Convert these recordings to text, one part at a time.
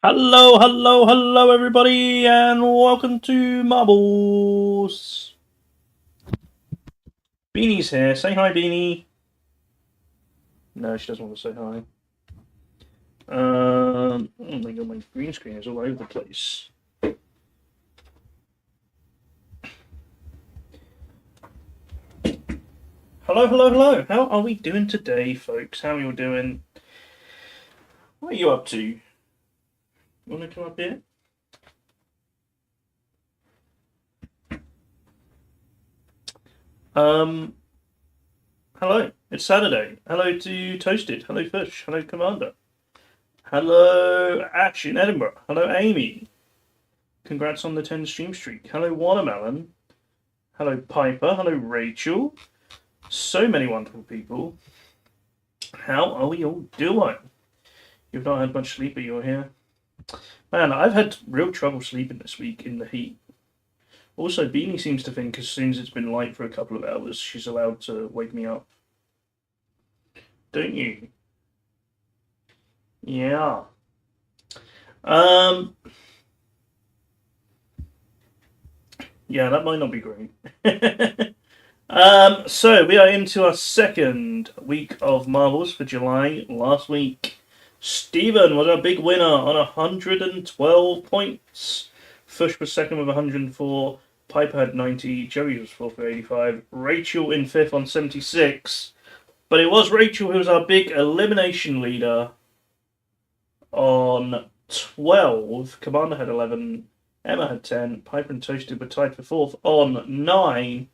Hello, hello, hello, everybody, and welcome to Marbles. Beanie's here. Say hi, Beanie. No, she doesn't want to say hi. Oh my god, my green screen is all over the place. Hello, hello, hello. How are we doing today, folks? How are you all doing? What are you up to? You want to come up here? Um, Hello. It's Saturday. Hello to Toasted. Hello, Fish. Hello, Commander. Hello, Ash in Edinburgh. Hello, Amy. Congrats on the 10 stream streak. Hello, Watermelon. Hello, Piper. Hello, Rachel. So many wonderful people. How are we all doing? You've not had much sleep, but you're here. Man, I've had real trouble sleeping this week in the heat. Also, Beanie seems to think as soon as it's been light for a couple of hours, she's allowed to wake me up. Don't you? Yeah. Yeah, that might not be great. So we are into our second week of Marbles for July. Last week, Stephen was our big winner on 112 points. Fush was second with 104. Piper had 90. Joey was fourth with 85. Rachel in fifth on 76. But it was Rachel who was our big elimination leader on 12. Commander had 11. Emma had 10. Piper and Toasted were tied for fourth on 9.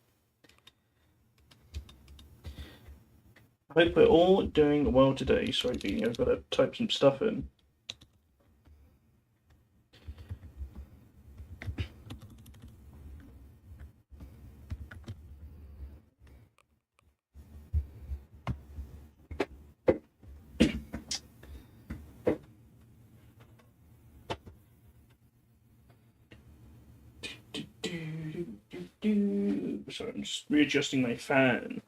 I hope we're all doing well today. Sorry, Beanie, I've got to type some stuff in. Sorry, I'm just readjusting my fan.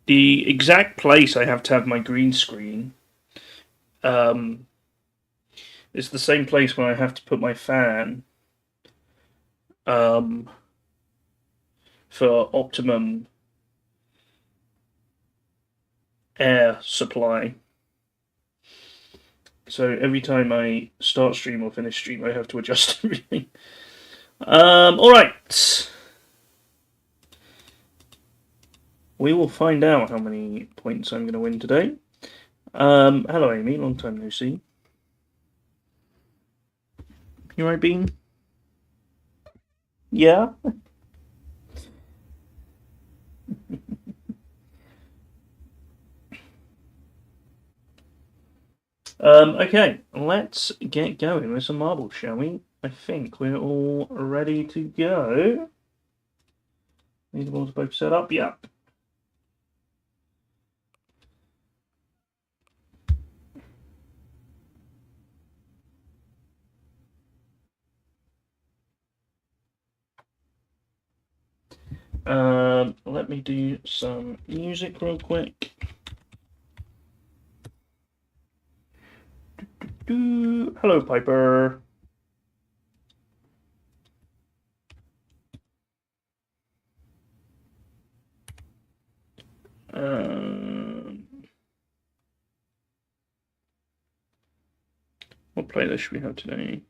The exact place I have to have my green screen is the same place where I have to put my fan for optimum air supply. So every time I start stream or finish stream, I have to adjust everything. All right. We will find out how many points I'm going to win today. Hello, Amy. Long time no see. You right, Bean? Yeah? Okay, let's get going with some marbles, shall we? I think we're all ready to go. Need the balls both set up? Yep. Let me do some music real quick. Hello, Piper. What playlist should we have today?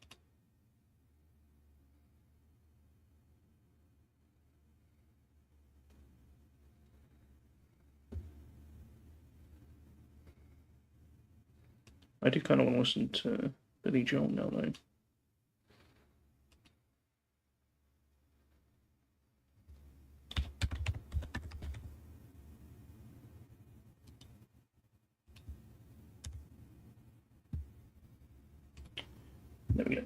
I do kind of want to listen to Billy Joel now, though. There we go.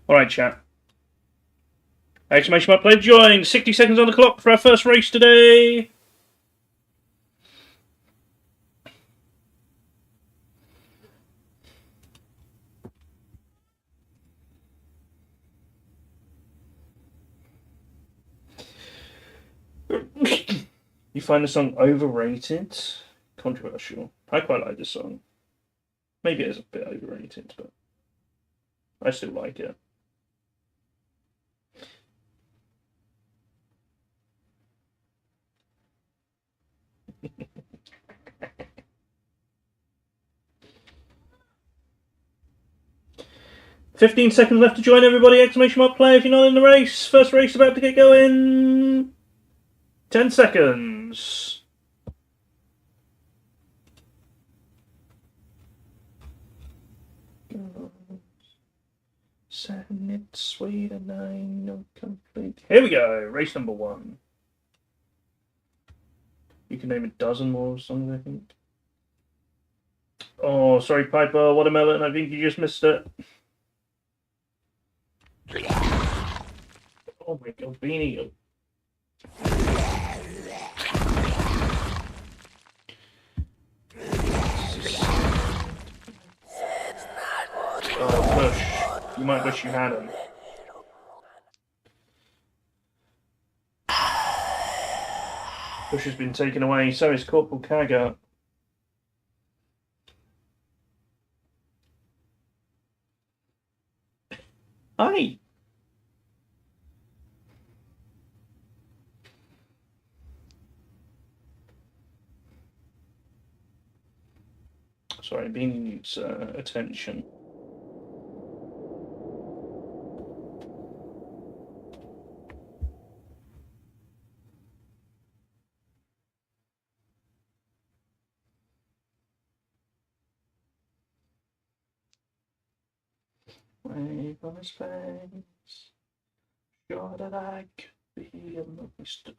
Alright, chat. Exclamation mark play join! 60 seconds on the clock for our first race today! You find the song overrated? Controversial. I quite like this song. Maybe it's a bit overrated, but I still like it. "15 seconds left to join, everybody! Exclamation mark play if you're not in the race. First race about to get going. 10 seconds. Seven, it's sweet and nine, not complete. Here we go, race number 1. You can name a dozen more songs, I think. Oh, sorry, Piper, Watermelon, I think you just missed it. Oh my god, Beanie. Oh, Push. You might wish you had him. Push has been taken away, so is Corporal Kaga. Hi! Sorry, Beanie needs attention. Wave on his face. Sure that I could be a monster.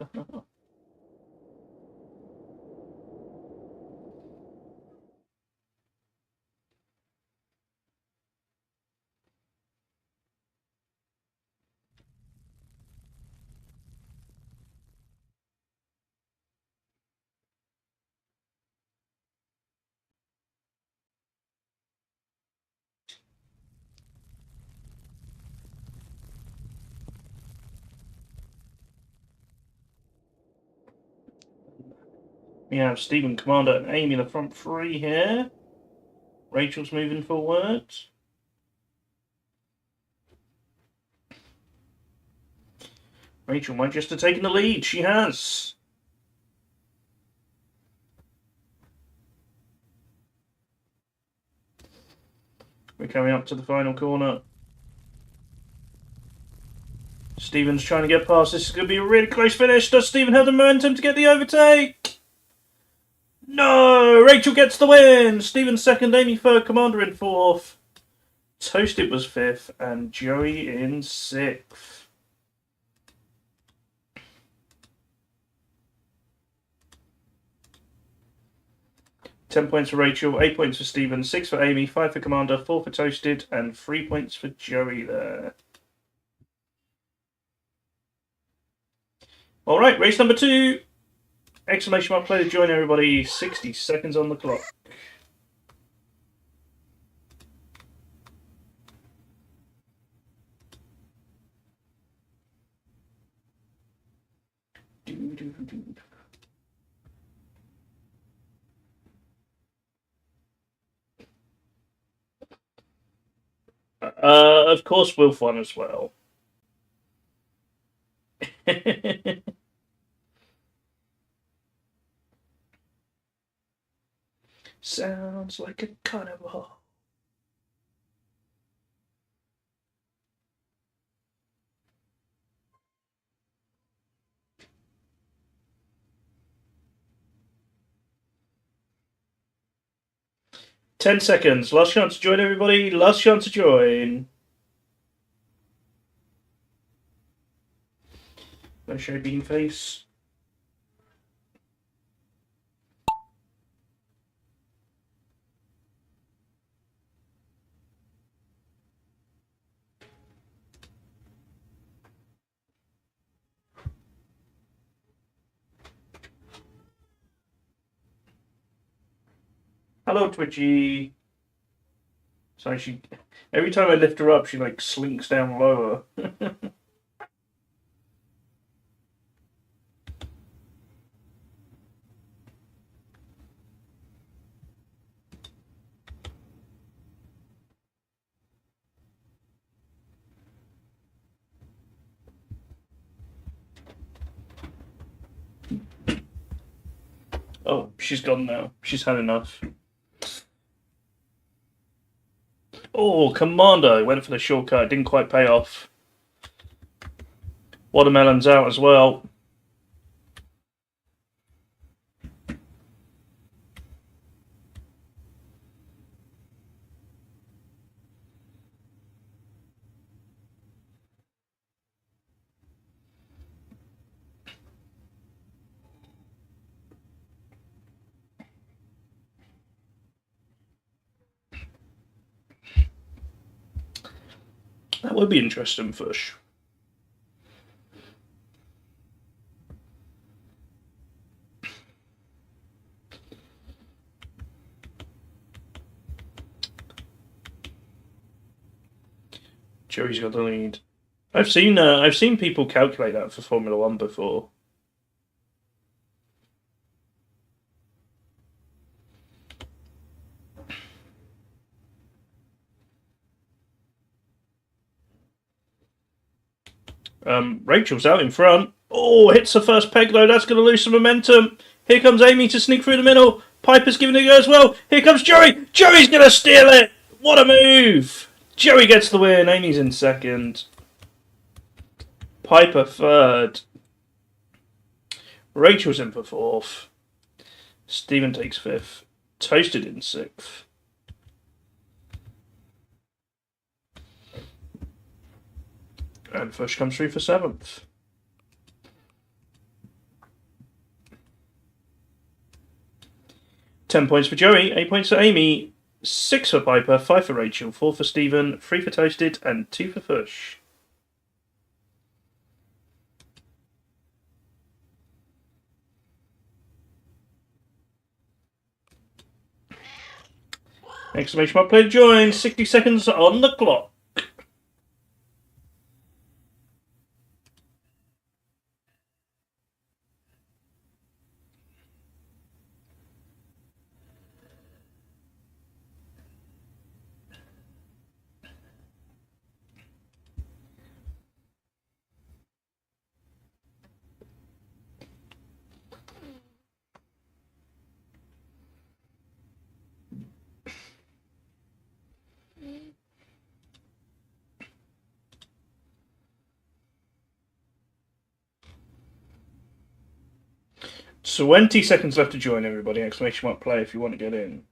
We have Stephen, Commander, and Amy in the front 3 here. Rachel's moving forward. Rachel might just have taken the lead. She has. We're coming up to the final corner. Stephen's trying to get past. This is going to be a really close finish. Does Stephen have the momentum to get the overtake? No! Rachel gets the win! Stephen's second, Amy third, Commander in fourth. Toasted was fifth, and Joey in sixth. £10 points for Rachel, 8 points for Stephen, 6 for Amy, 5 for Commander, 4 for Toasted, and 3 points for Joey there. Alright, race number 2. Exclamation mark play to join, everybody. 60 seconds on the clock. Of course, Wilf won as well. Sounds like a carnival. $10 seconds. Last chance to join, everybody. Last chance to join. No show bean face. Hello, Twitchy. Sorry, every time I lift her up, she like slinks down lower. Oh, she's gone now. She's had enough. Oh, Commando went for the shortcut. Didn't quite pay off. Watermelon's out as well. That would be interesting, Fish. Joey's got the lead. I've seen people calculate that for Formula One before. Rachel's out in front. Oh, hits the first peg though. That's going to lose some momentum. Here comes Amy to sneak through the middle. Piper's giving it a go as well. Here comes Joey. Joey's going to steal it. What a move. Joey gets the win. Amy's in second. Piper third. Rachel's in for fourth. Stephen takes fifth. Toasted in sixth. And Fish comes through for seventh. £10 points for Joey, 8 points for Amy, 6 for Piper, 5 for Rachel, 4 for Stephen, 3 for Toasted, and 2 for Fish. Exclamation mark, play to join, 60 seconds on the clock. So 20 seconds left to join, everybody. Exclamation mark play if you want to get in.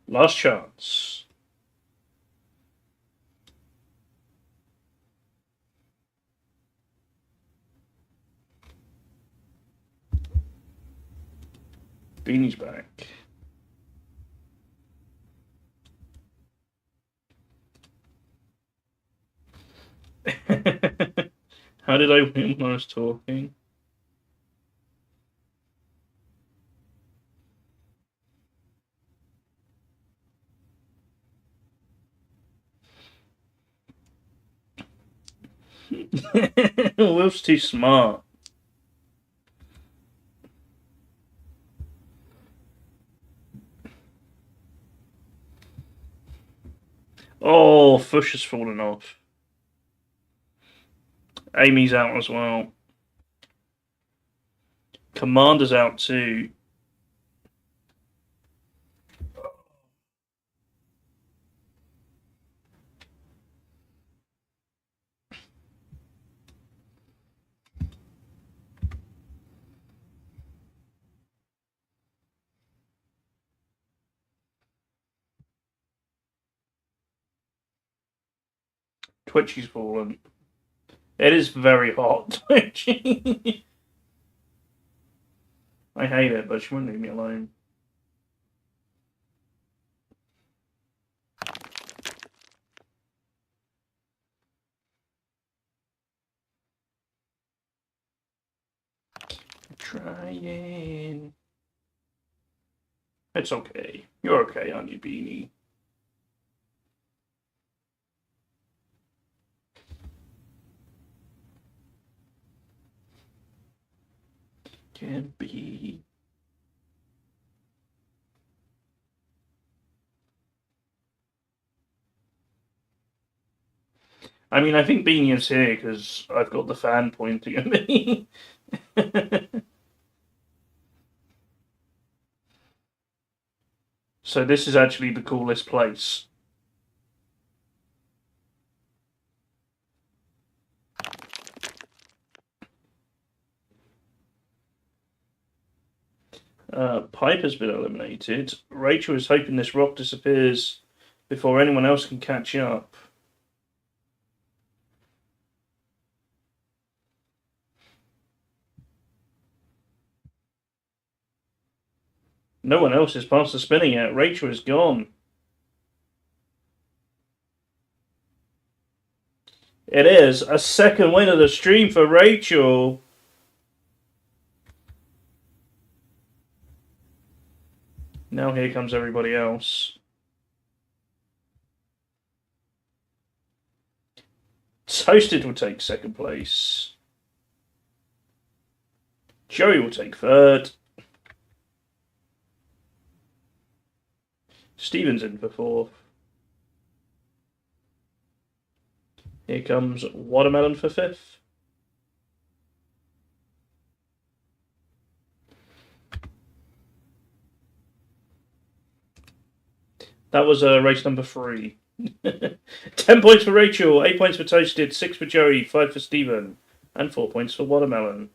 Last chance. Beanie's back. How did I win when I was talking? Wolf's too smart. Oh, Fush has fallen off. Amy's out as well. Commander's out too. Twitchy's fallen. It is very hot, Twitchy. I hate it, but she won't leave me alone. Trying. It's okay. You're okay, aren't you, Beanie? Can be. I mean, I think Beanier's here because I've got the fan pointing at me. So this is actually the coolest place. Piper's been eliminated. Rachel is hoping this rock disappears before anyone else can catch up. No one else is past the spinning yet. Rachel is gone. It is a second win of the stream for Rachel. Now here comes everybody else. Toasted will take second place. Joey will take third. Steven's in for fourth. Here comes Watermelon for fifth. That was race number 3. 10 points for Rachel, 8 points for Toasted, 6 for Joey, 5 for Steven, and 4 points for Watermelon.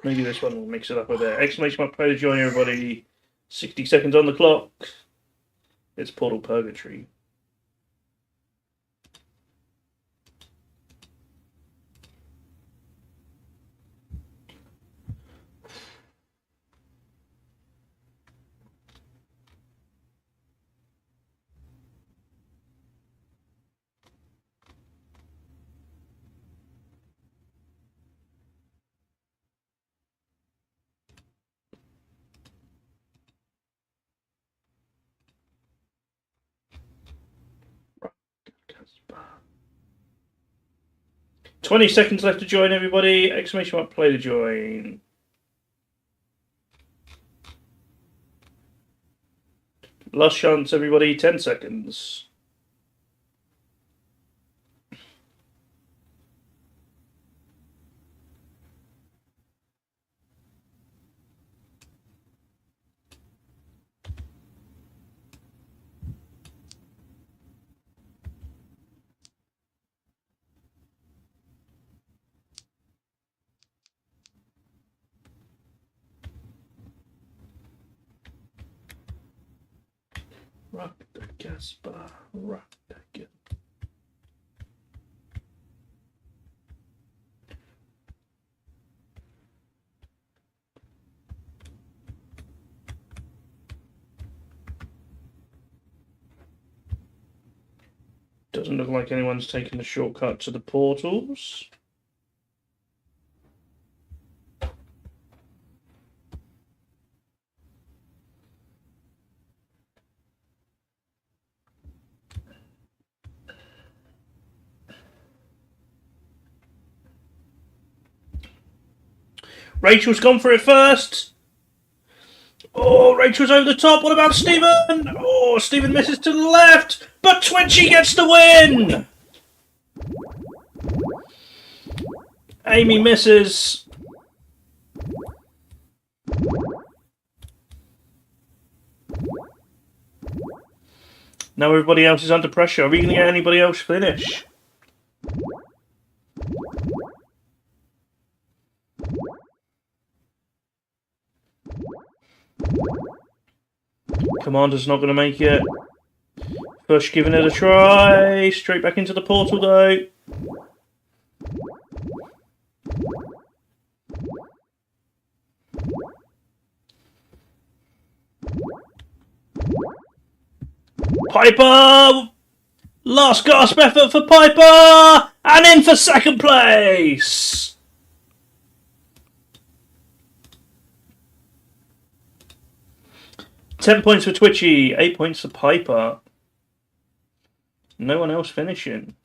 Maybe this one will mix it up a bit. Exclamation mark, play to join everybody. 60 seconds on the clock. It's Portal Purgatory. $20 seconds left to join everybody. Exclamation mark, play to join. Last chance, everybody. 10 seconds. Rock the Casbah, rock the Casbah. Doesn't look like anyone's taken the shortcut to the portals. Rachel's gone for it first. Oh, Rachel's over the top. What about Steven? Oh, Steven misses to the left, but Twitchy gets the win. Amy misses. Now everybody else is under pressure. Are we going to get anybody else finish? Commander's not going to make it. Bush giving it a try. Straight back into the portal though. Piper! Last gasp effort for Piper! And in for second place! $10 points for Twitchy, 8 points for Piper. No one else finishing.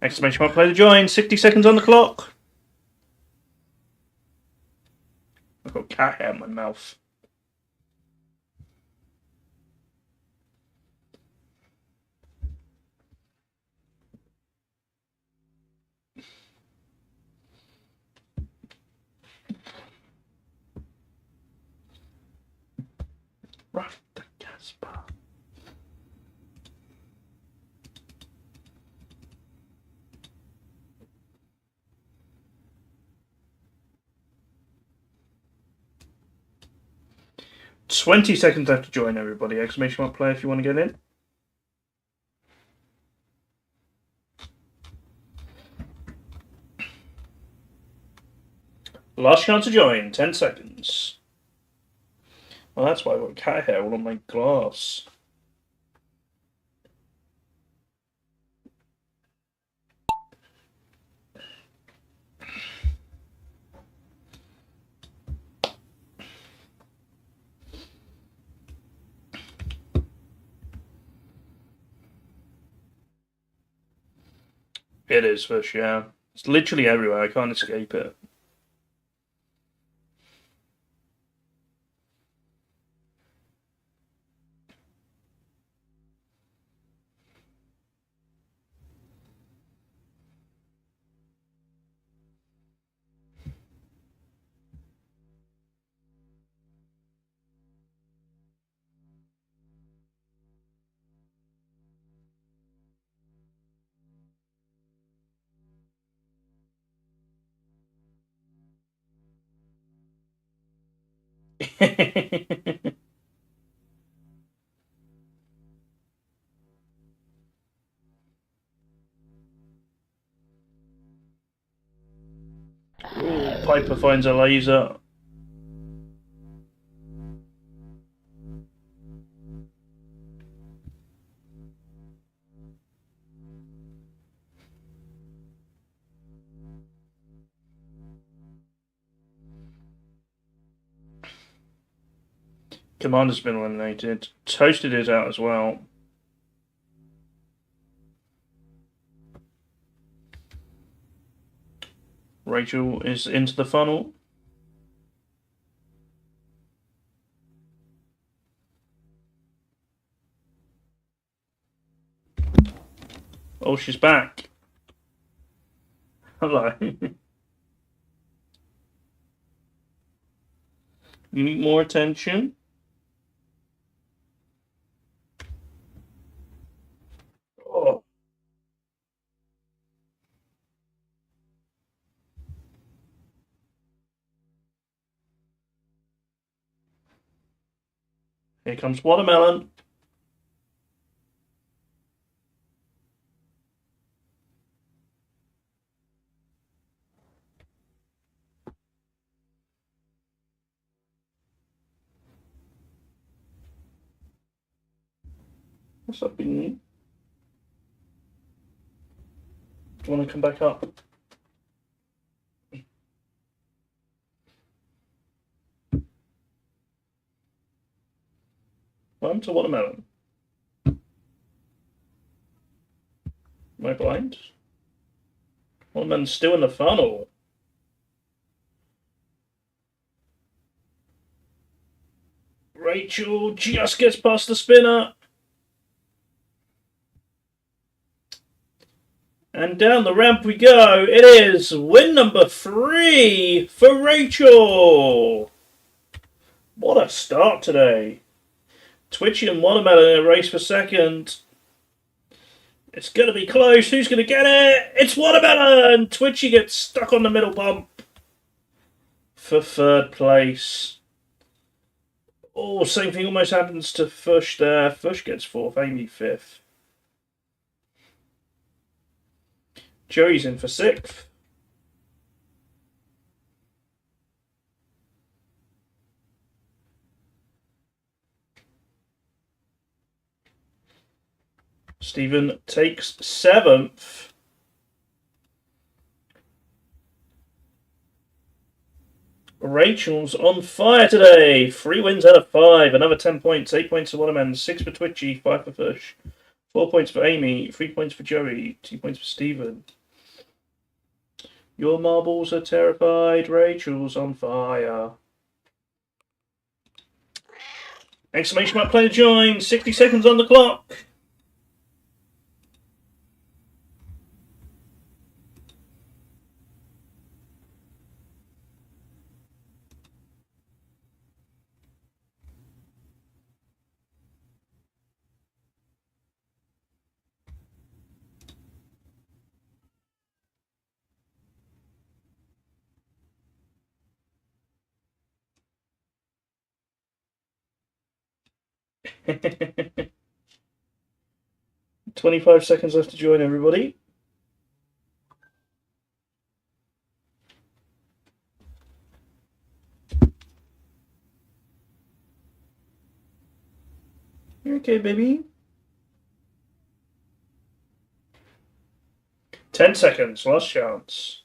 Exclamation mark, play to join. 60 seconds on the clock. I've got cat hair in my mouth. Right, the Casper. $20 seconds left to join, everybody. Exclamation mark, play if you want to get in. Last chance to join. 10 seconds. Well, that's why I've got cat hair all on my glass. It is fish, yeah. It's literally everywhere. I can't escape it. Ooh, Piper finds a laser. Commander's been eliminated. Toasted is out as well. Rachel is into the funnel. Oh, she's back. Hello. You need more attention? Oh. Here comes watermelon. What's up, Beanie? Do you want to come back up? I'm to watermelon. Am I blind? Watermelon's still in the funnel. Rachel just gets past the spinner. And down the ramp we go. It is win number 3 for Rachel. What a start today. Twitchy and Watermelon in a race for second. It's going to be close. Who's going to get it? It's Watermelon. Twitchy gets stuck on the middle bump for third place. Oh, same thing almost happens to Fush there. Fush gets 4th, Amy 5th. Joey's in for 6th. Stephen takes 7th. Rachel's on fire today. 3 wins out of 5. Another 10 points. 8 points for Waterman. 6 for Twitchy. 5 for Fish. 4 points for Amy, 3 points for Joey, 2 points for Stephen. Your marbles are terrified, Rachel's on fire. Exclamation mark, player join, 60 seconds on the clock. $25 seconds left to join, everybody. Okay, baby. 10 seconds, last chance.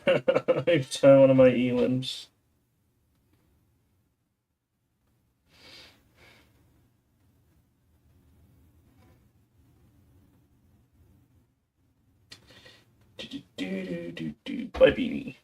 I've turned one of my elims. Bye, Beanie.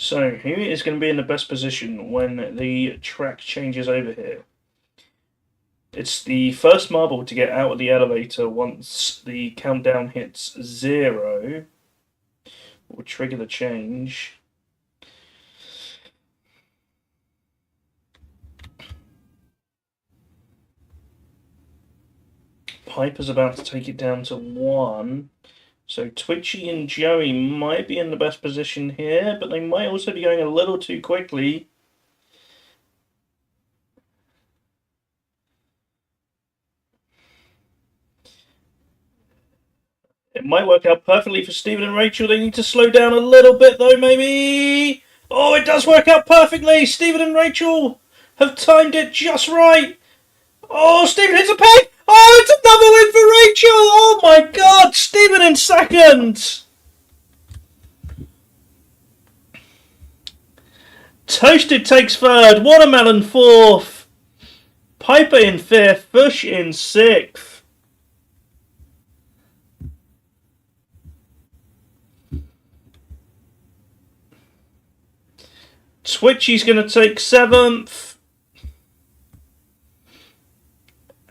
So, who is going to be in the best position when the track changes over here? It's the first marble to get out of the elevator once the countdown hits 0. Will trigger the change. Piper's about to take it down to 1. So Twitchy and Joey might be in the best position here, but they might also be going a little too quickly. It might work out perfectly for Stephen and Rachel. They need to slow down a little bit, though, maybe. Oh, it does work out perfectly. Stephen and Rachel have timed it just right. Oh, Stephen hits a peg. Oh, it's another win for Rachel. Oh, my God. Stephen in second. Toasted takes third. Watermelon fourth. Piper in fifth. Fish in sixth. Twitchy's going to take 7th.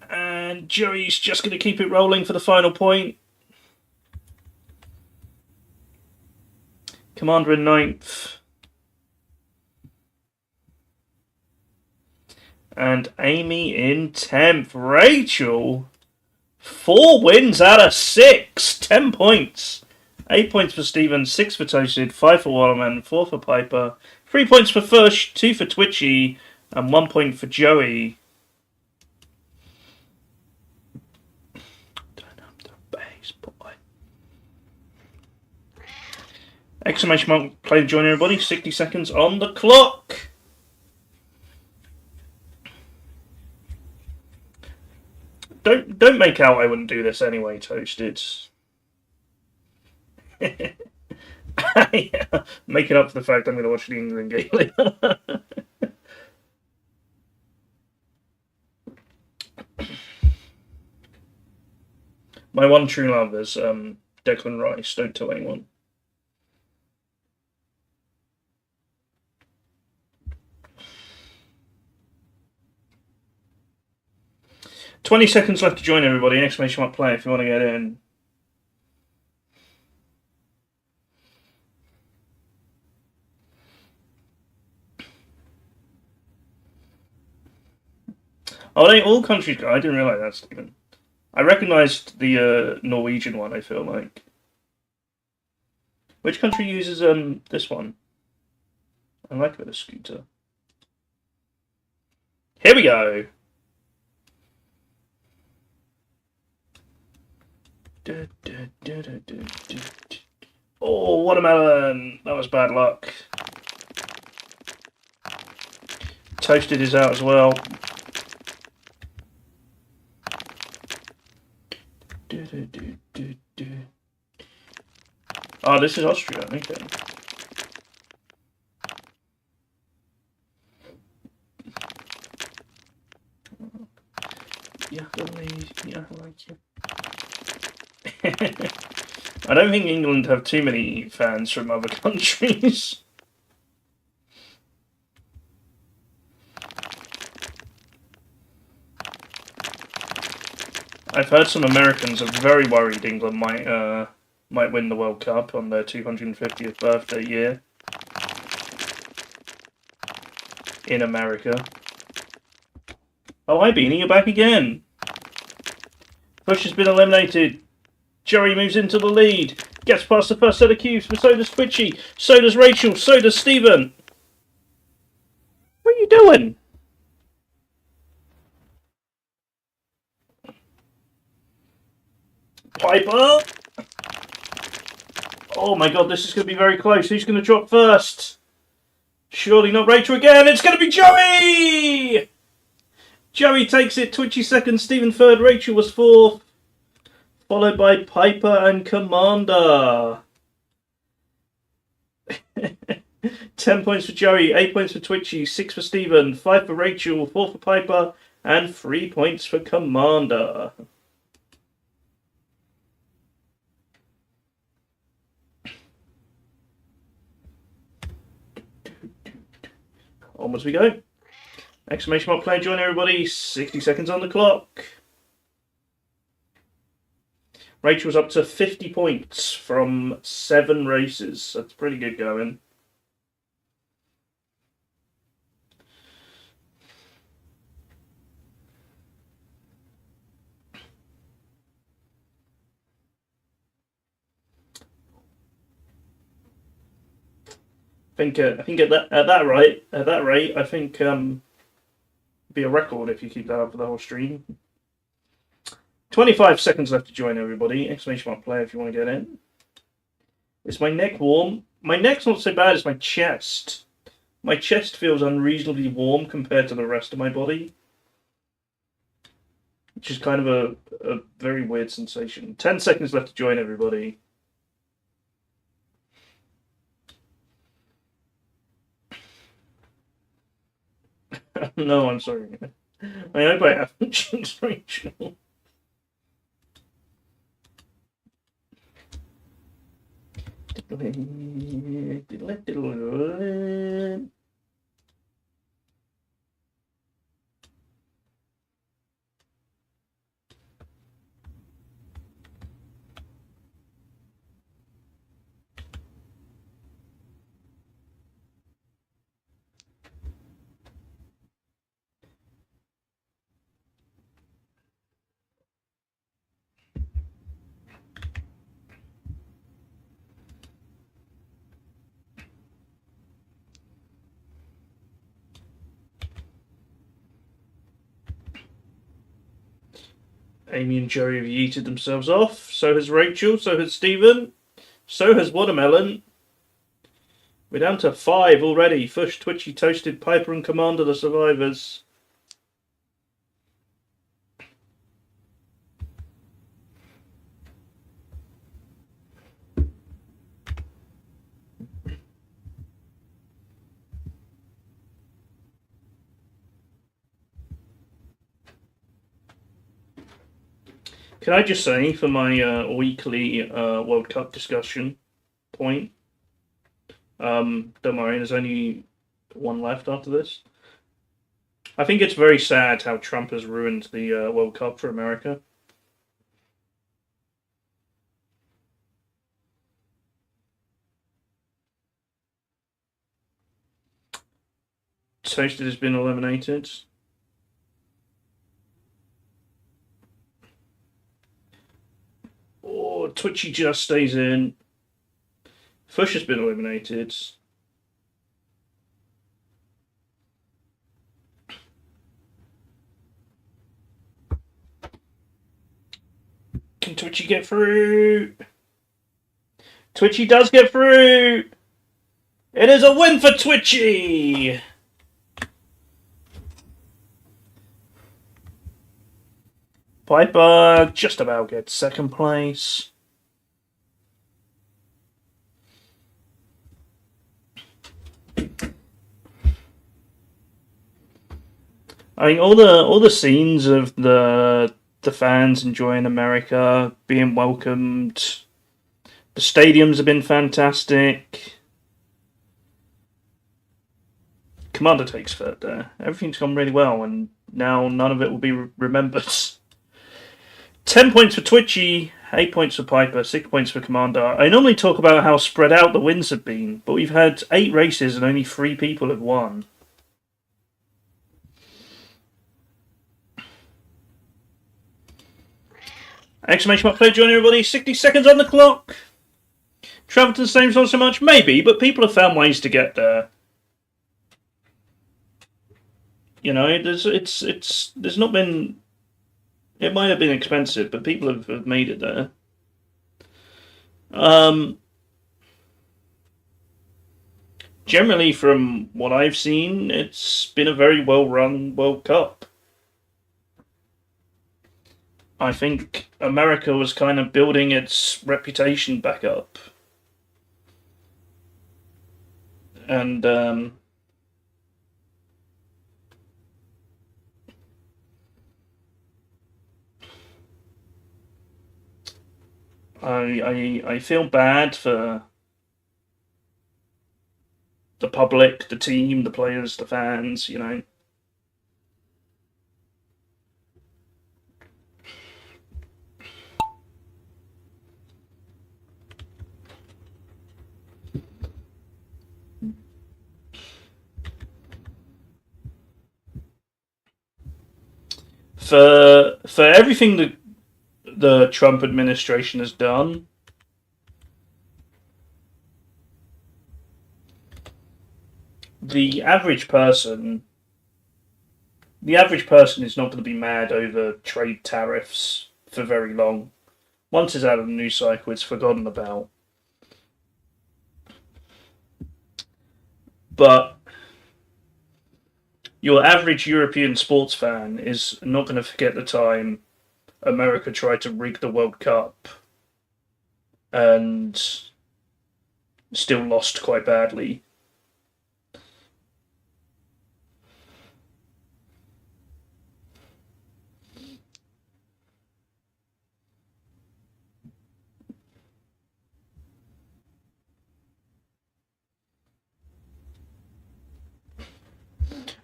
And Joey's just going to keep it rolling for the final point. Commander in 9th. And Amy in 10th. Rachel, 4 wins out of 6. 10 points. 8 points for Stephen, 6 for Toasted, 5 for Waterman, 4 for Piper, 3 points for Fush, 2 for Twitchy, and 1 point for Joey. Turn up the bass, boy. Exclamation mark, play to join everybody. 60 seconds on the clock. Don't make out I wouldn't do this anyway, Toasted. Yeah, make it up for the fact I'm going to watch the England game later. My one true love is Declan Rice. Don't tell anyone. 20 seconds left to join, everybody. Exclamation mark play if you want to get in. Oh, they all countries go. I didn't realise that, Stephen. I recognised the Norwegian one, I feel like. Which country uses this one? I like a bit of scooter. Here we go. Oh, watermelon! That was bad luck. Toasted is out as well. Oh, this is Austria. Okay. Yeah, I like you. I don't think England have too many fans from other countries. I've heard some Americans are very worried England might win the World Cup on their 250th birthday year in America. Oh, hi Beanie, you're back again. Push has been eliminated. Jerry moves into the lead. Gets past the first set of cubes, but so does Twitchy. So does Rachel. So does Stephen. What are you doing? Piper. Oh my god, this is going to be very close. Who's going to drop first? Surely not Rachel again. It's going to be Joey! Joey takes it. Twitchy second. Stephen third. Rachel was fourth. Followed by Piper and Commander. 10 points for Joey, 8 points for Twitchy, 6 for Stephen, 5 for Rachel, 4 for Piper, and 3 points for Commander. Onwards we go. Exclamation mark play, join everybody. 60 seconds on the clock. Rachel's up to 50 points from 7 races. That's pretty good going. I think at that rate, I think be a record if you keep that up for the whole stream. 25 seconds left to join everybody. Exclamation mark play if you want to get in. Is my neck warm? My neck's not so bad as my chest. My chest feels unreasonably warm compared to the rest of my body. Which is kind of a very weird sensation. 10 seconds left to join everybody. No, I'm sorry. I hope I haven't jinxed Rachel. Amy and Joey have yeeted themselves off. So has Rachel. So has Stephen. So has Watermelon. We're down to 5 already. Fush, Twitchy, Toasted, Piper and Commander, the survivors. Can I just say, for my weekly World Cup discussion point, don't worry, there's only one left after this. I think it's very sad how Trump has ruined the World Cup for America. Toasted has been eliminated. Oh, Twitchy just stays in. Fush has been eliminated. Can Twitchy get through? Twitchy does get through! It is a win for Twitchy! Piper just about gets second place. I mean, all the scenes of the fans enjoying America, being welcomed. The stadiums have been fantastic. Commander takes third there. Everything's gone really well, and now none of it will be remembered. 10 points for Twitchy, 8 points for Piper, 6 points for Commander. I normally talk about how spread out the wins have been, but we've had 8 races and only 3 people have won. Exclamation mark play, join everybody. 60 seconds on the clock. Travel to the same not so much? Maybe, but people have found ways to get there. You know, there's not been. It might have been expensive, but people have made it there. Generally, from what I've seen, it's been a very well-run World Cup. I think America was kind of building its reputation back up. And I feel bad for the public, the team, the players, the fans, you know. For everything that the Trump administration has done, the average person is not going to be mad over trade tariffs for very long. Once it's out of the news cycle, it's forgotten about. But your average European sports fan is not going to forget the time America tried to rig the World Cup and still lost quite badly.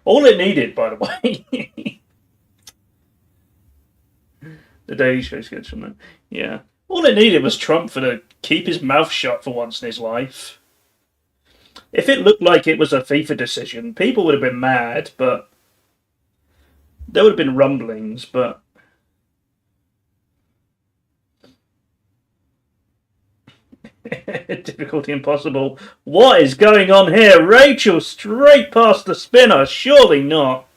All it needed, by the way. The Daily Show gets from that. Yeah. All it needed was Trump to keep his mouth shut for once in his life. If it looked like it was a FIFA decision, people would have been mad, but there would have been rumblings, but difficulty impossible. What is going on here? Rachel straight past the spinner. Surely not.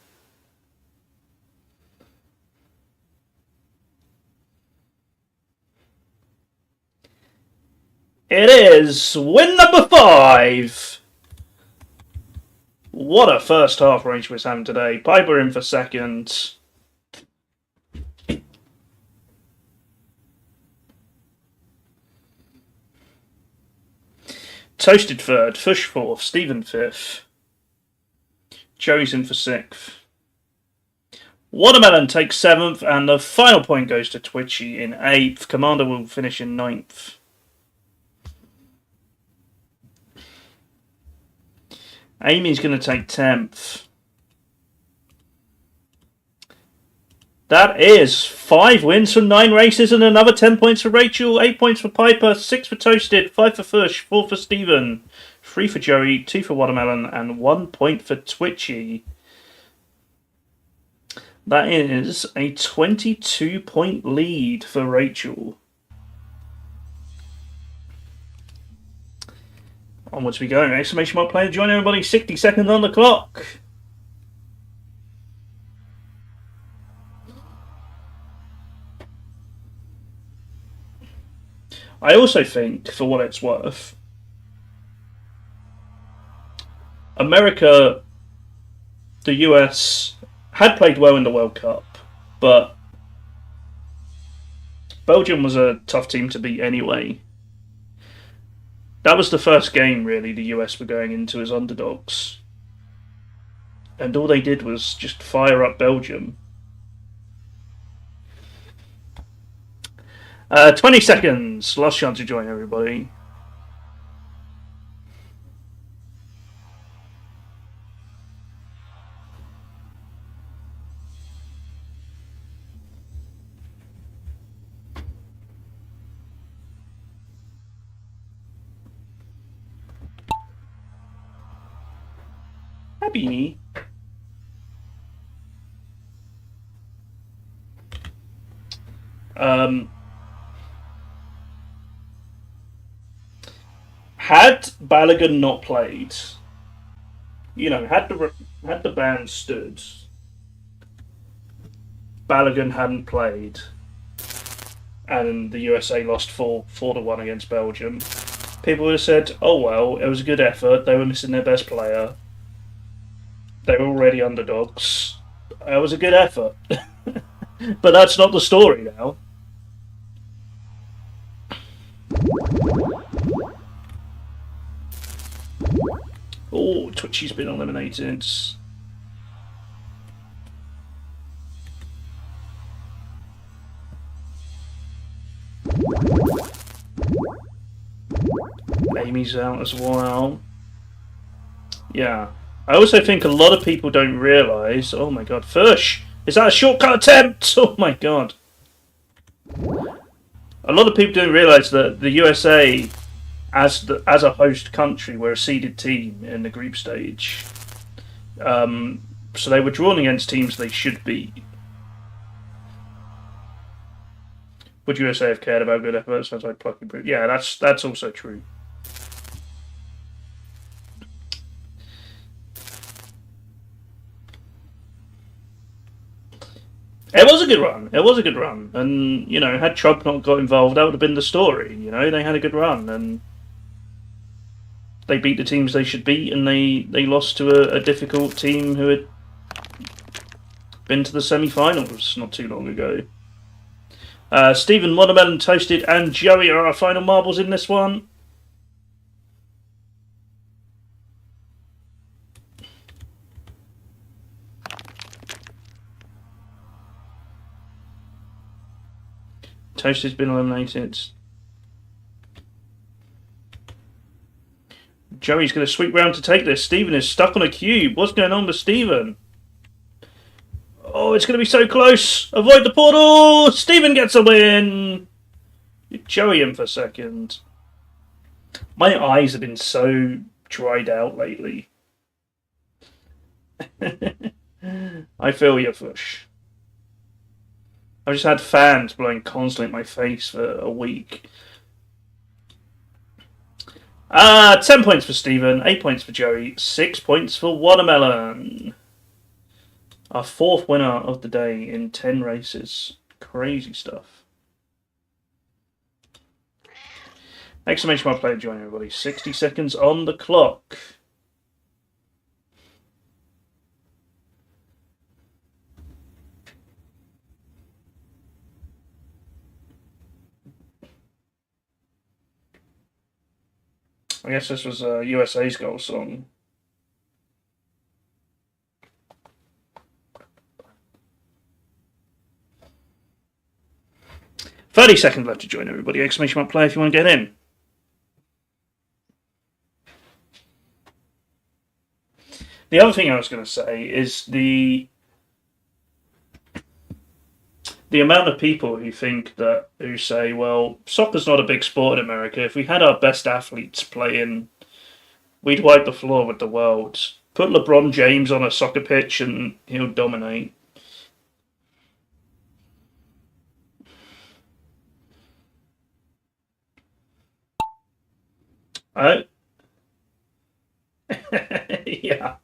It is win number 5. What a first half Rachel was having today. Piper in for second. Toasted third, Fush fourth, Stephen fifth. Joey's in for 6th. Watermelon takes 7th, and the final point goes to Twitchy in 8th. Commander will finish in 9th. Amy's going to take 10th. That is 5 wins from 9 races and another 10 points for Rachel, 8 points for Piper, 6 for Toasted, 5 for Fush, 4 for Stephen, 3 for Joey, 2 for Watermelon, and 1 point for Twitchy. That is a 22-point lead for Rachel. Onwards we go. Exclamation mark player, join everybody. 60 seconds on the clock. I also think, for what it's worth, America, the US, had played well in the World Cup, but Belgium was a tough team to beat anyway. That was the first game, really, the US were going into as underdogs. And all they did was just fire up Belgium. 20 seconds. Last chance to join, everybody. Happy. Had Balogun not played, had the band stood, Balogun hadn't played, and the USA lost 4-1 against Belgium, people would have said, "Oh well, it was a good effort. They were missing their best player. They were already underdogs. It was a good effort." But that's not the story now. Oh, Twitchy's been eliminated. Amy's out as well. Yeah. I also think a lot of people don't realise... Oh my god, Fush! Is that a shortcut attempt? Oh my god. A lot of people don't realise that the USA, as a host country, were a seeded team in the group stage. So they were drawn against teams they should beat. Would USA have cared about good effort? Sounds like plucky brute. Yeah, that's also true. It was a good run. It was a good run. And, had Trump not got involved, that would have been the story. They had a good run. And they beat the teams they should beat, and they lost to a difficult team who had been to the semi-finals not too long ago. Stephen, Watermelon, Toasted, and Joey are our final marbles in this one. Toasted's been eliminated. Joey's going to sweep round to take this. Stephen is stuck on a cube. What's going on with Stephen? Oh, it's going to be so close. Avoid the portal. Stephen gets a win. Joey in for second. My eyes have been so dried out lately. I feel you, Fush. I've just had fans blowing constantly at my face for a week. 10 points for Stephen, 8 points for Joey, 6 points for Watermelon. Our 4th winner of the day in 10 races. Crazy stuff. Exclamation mark player join everybody. 60 seconds on the clock. I guess this was USA's goal song. "30 seconds left to join everybody. Exclamation mark player if you want to get in. The other thing I was going to say is the The amount of people who say, well, soccer's not a big sport in America. If we had our best athletes playing, we'd wipe the floor with the world. Put LeBron James on a soccer pitch and he'll dominate. I, yeah.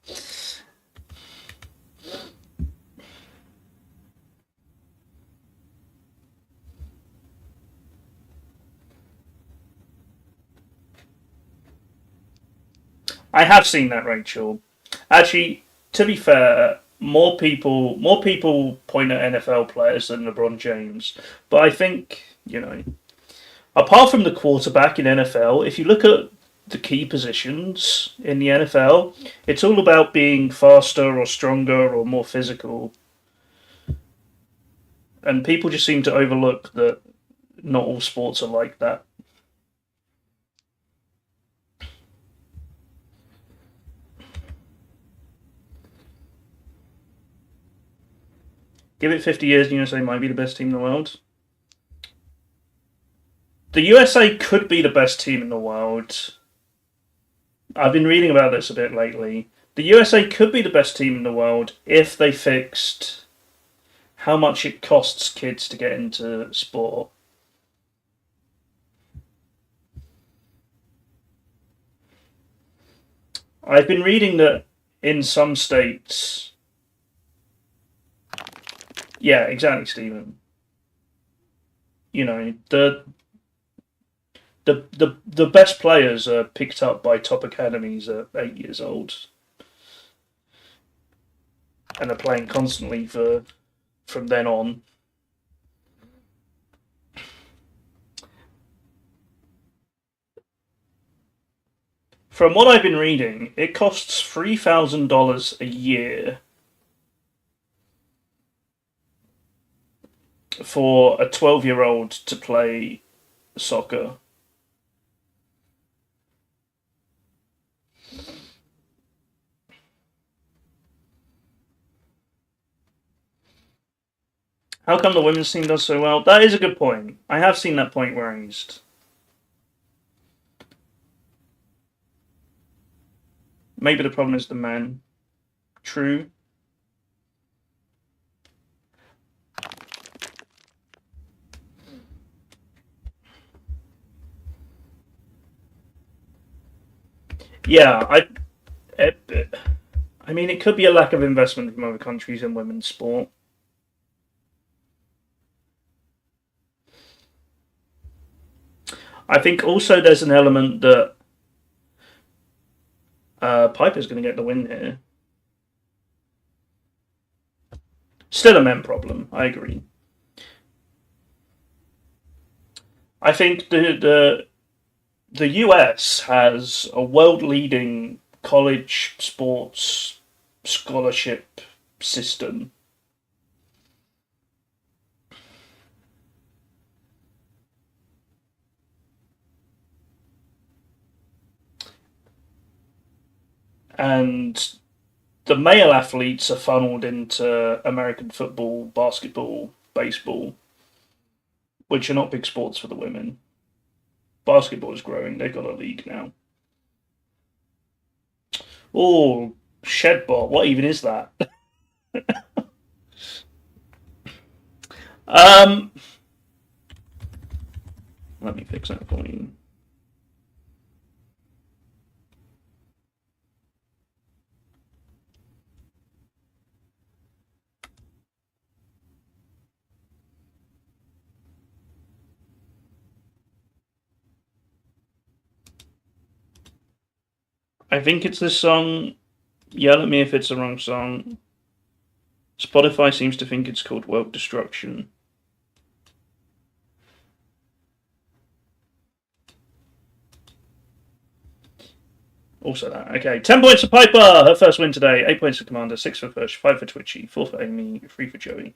I have seen that, Rachel. Actually, to be fair, more people point at NFL players than LeBron James. But I think, apart from the quarterback in NFL, if you look at the key positions in the NFL, it's all about being faster or stronger or more physical. And people just seem to overlook that not all sports are like that. Give it 50 years, the USA might be the best team in the world. The USA could be the best team in the world. I've been reading about this a bit lately. The USA could be the best team in the world if they fixed how much it costs kids to get into sport. I've been reading that in some states. Yeah, exactly, Stephen. The best players are picked up by top academies at 8 years old, and are playing constantly from then on. From what I've been reading, it costs $3,000 a year for a 12-year-old to play soccer. How come the women's team does so well? That is a good point. I have seen that point raised. Maybe the problem is the men. True. Yeah, I mean, it could be a lack of investment from other countries in women's sport. I think also there's an element that Piper's going to get the win here. Still a men problem. I agree. I think the US has a world leading college sports scholarship system. And the male athletes are funneled into American football, basketball, baseball, which are not big sports for the women. Basketball is growing, they've got a league now. Oh, Shedbot, what even is that? um, Let me fix that for you. I think it's this song. Yell at me if it's the wrong song. Spotify seems to think it's called World Destruction. Also that. Okay, 10 points for Piper, her first win today. 8 points for Commander, 6 for Fish, 5 for Twitchy, 4 for Amy, 3 for Joey.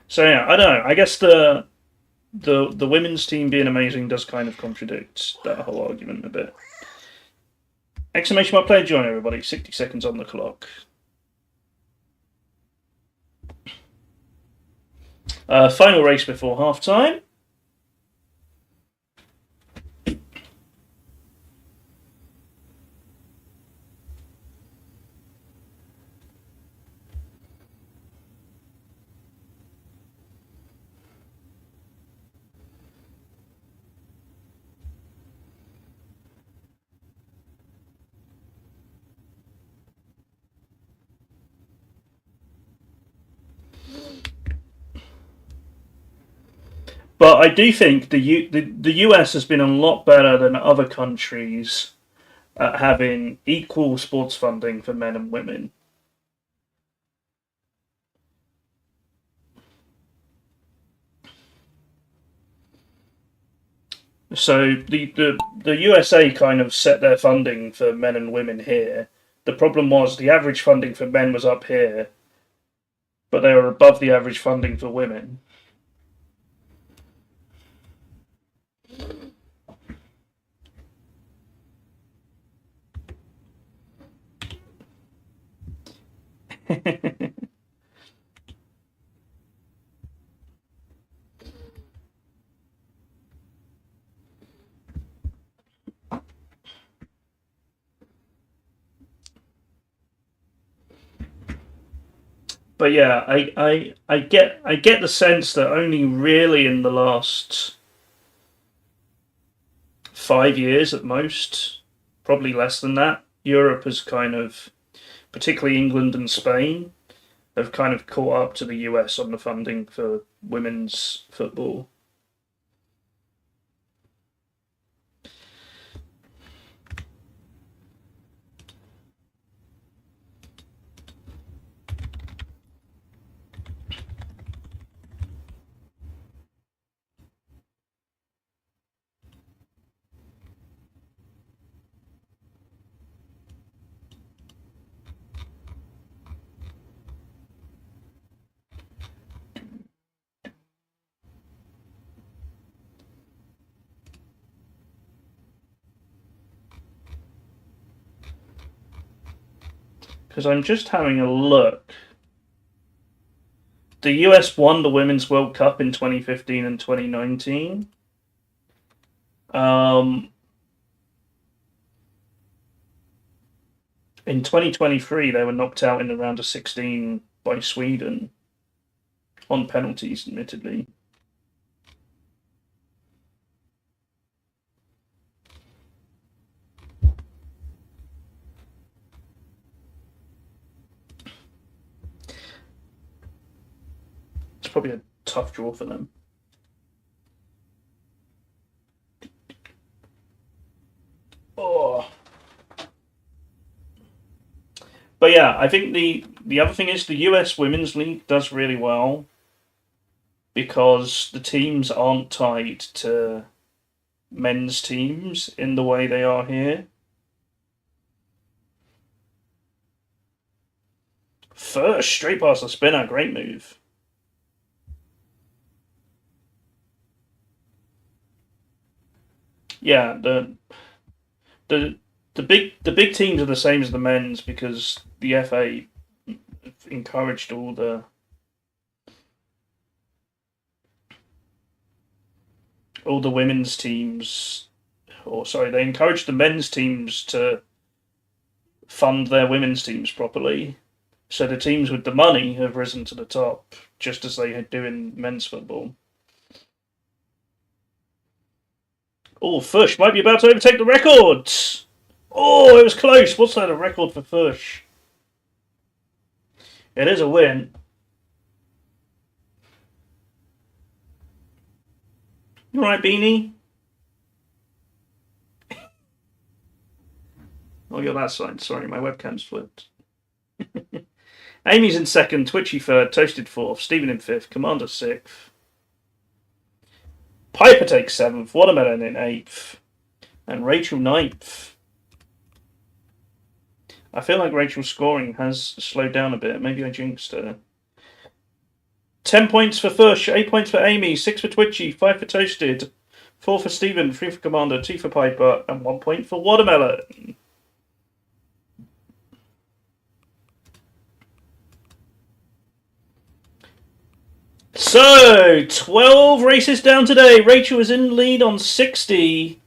So yeah, I don't know. I guess the women's team being amazing does kind of contradict that whole argument a bit. Exclamation mark player join everybody. 60 seconds on the clock. Final race before half time. But I do think the US has been a lot better than other countries at having equal sports funding for men and women. So the USA kind of set their funding for men and women here. The problem was the average funding for men was up here, but they were above the average funding for women. But yeah, I get the sense that only really in the last 5 years at most, probably less than that, Europe has kind of, particularly England and Spain, have kind of caught up to the US on the funding for women's football. Because I'm just having a look. The US won the Women's World Cup in 2015 and 2019. In 2023, they were knocked out in the round of 16 by Sweden on penalties, admittedly. It's probably a tough draw for them. Oh. But yeah, I think the other thing is the US Women's League does really well because the teams aren't tied to men's teams in the way they are here. First, straight past the spinner, great move. Yeah, the the big teams are the same as the men's because the FA encouraged all the women's teams, or sorry, they encouraged the men's teams to fund their women's teams properly. So the teams with the money have risen to the top, just as they do in men's football. Oh, Fush might be about to overtake the records. Oh, it was close. What's that, a record for Fush? It is a win. You alright, Beanie? Oh, you're that side. Sorry, my webcam's flipped. Amy's in second, Twitchy third, Toasted fourth, Stephen in fifth, Commander sixth. Piper takes seventh, Watermelon in eighth, and Rachel ninth. I feel like Rachel's scoring has slowed down a bit. Maybe I jinxed her. 10 points for Fush, 8 points for Amy, 6 for Twitchy, 5 for Toasted, 4 for Stephen, 3 for Commander, 2 for Piper, and 1 point for Watermelon. So, 12 races down today. Rachel is in lead on 60.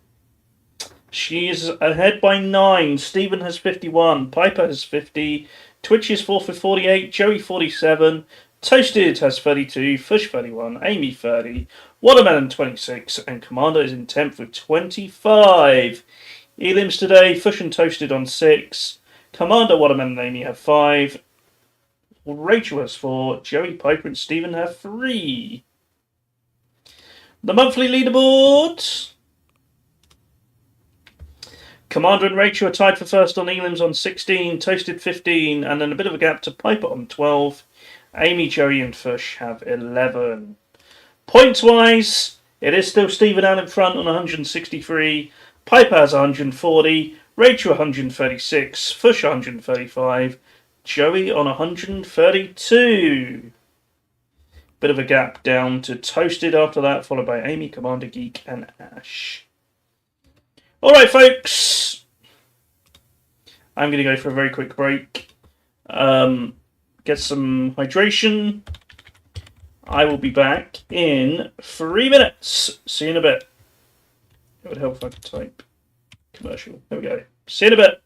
She is ahead by 9. Stephen has 51. Piper has 50. Twitch is 4th with 48. Joey 47. Toasted has 32. Fish 31. Amy 30. Watermelon 26. And Commander is in 10th with 25. Elims today. Fish and Toasted on 6. Commander, Watermelon, and Amy have 5. Rachel has 4. Joey, Piper, and Stephen have 3. The monthly leaderboard. Commander and Rachel are tied for first on Elims on 16, Toasted 15, and then a bit of a gap to Piper on 12. Amy, Joey, and Fish have 11. Points-wise, it is still Stephen out in front on 163. Piper has 140. Rachel 136. Fish 135. Joey on 132. Bit of a gap down to Toasted after that, followed by Amy, Commander, Geek, and Ash. Alright, folks. I'm going to go for a very quick break. Get some hydration. I will be back in 3 minutes. See you in a bit. It would help if I could type commercial. There we go. See you in a bit.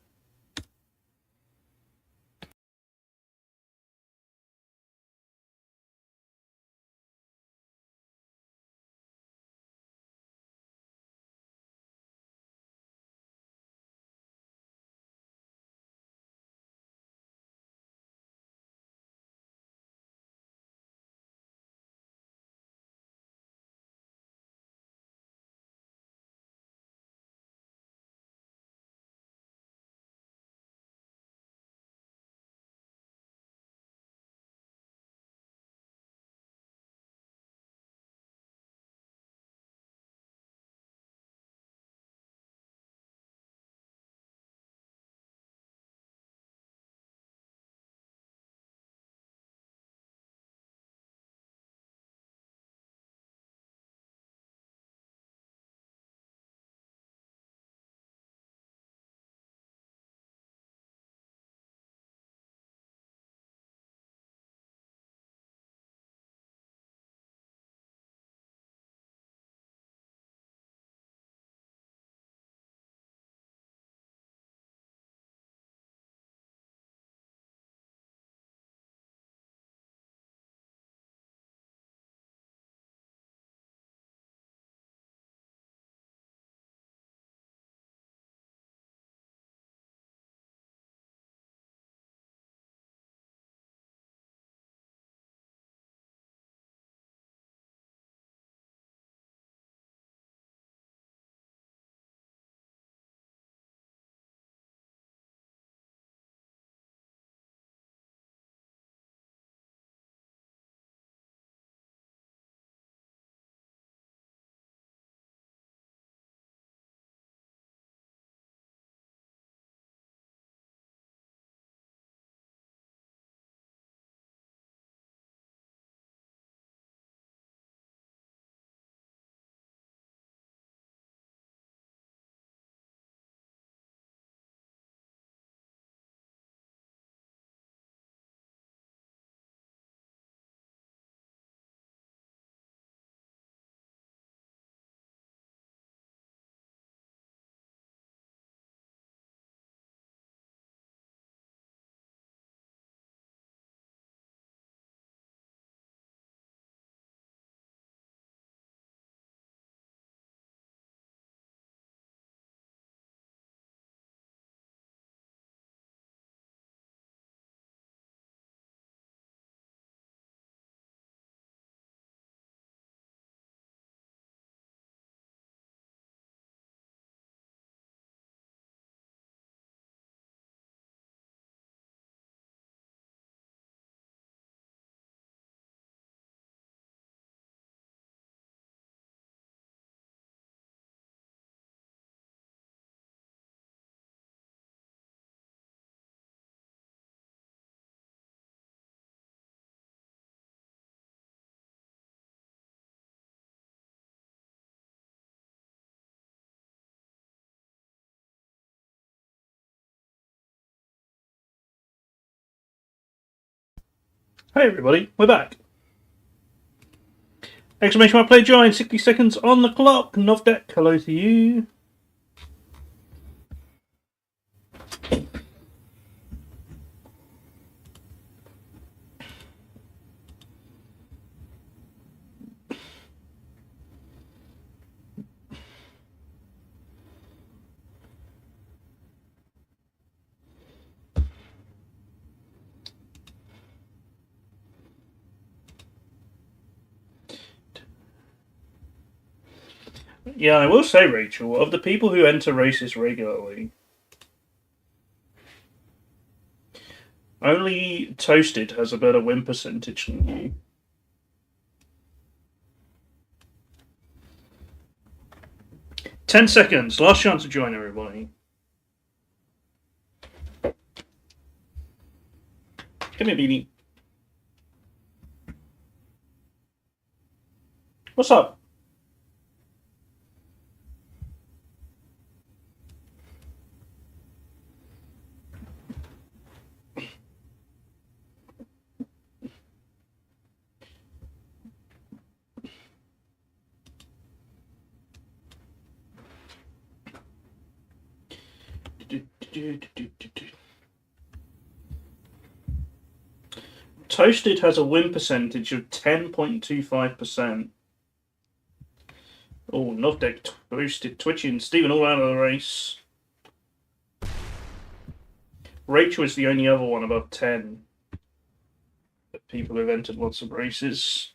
Hey everybody, we're back. Exclamation mark play join. 60 seconds on the clock. Novdeck, hello to you. Yeah, I will say, Rachel, of the people who enter races regularly, only Toasted has a better win percentage than you. Ten seconds. Last chance to join, everybody. Give me a beanie. What's up? Toasted has a win percentage of 10.25%. Oh, Novdeck, Toasted, Twitchy, and Stephen all out of the race. Rachel is the only other one above 10. People who've entered lots of races.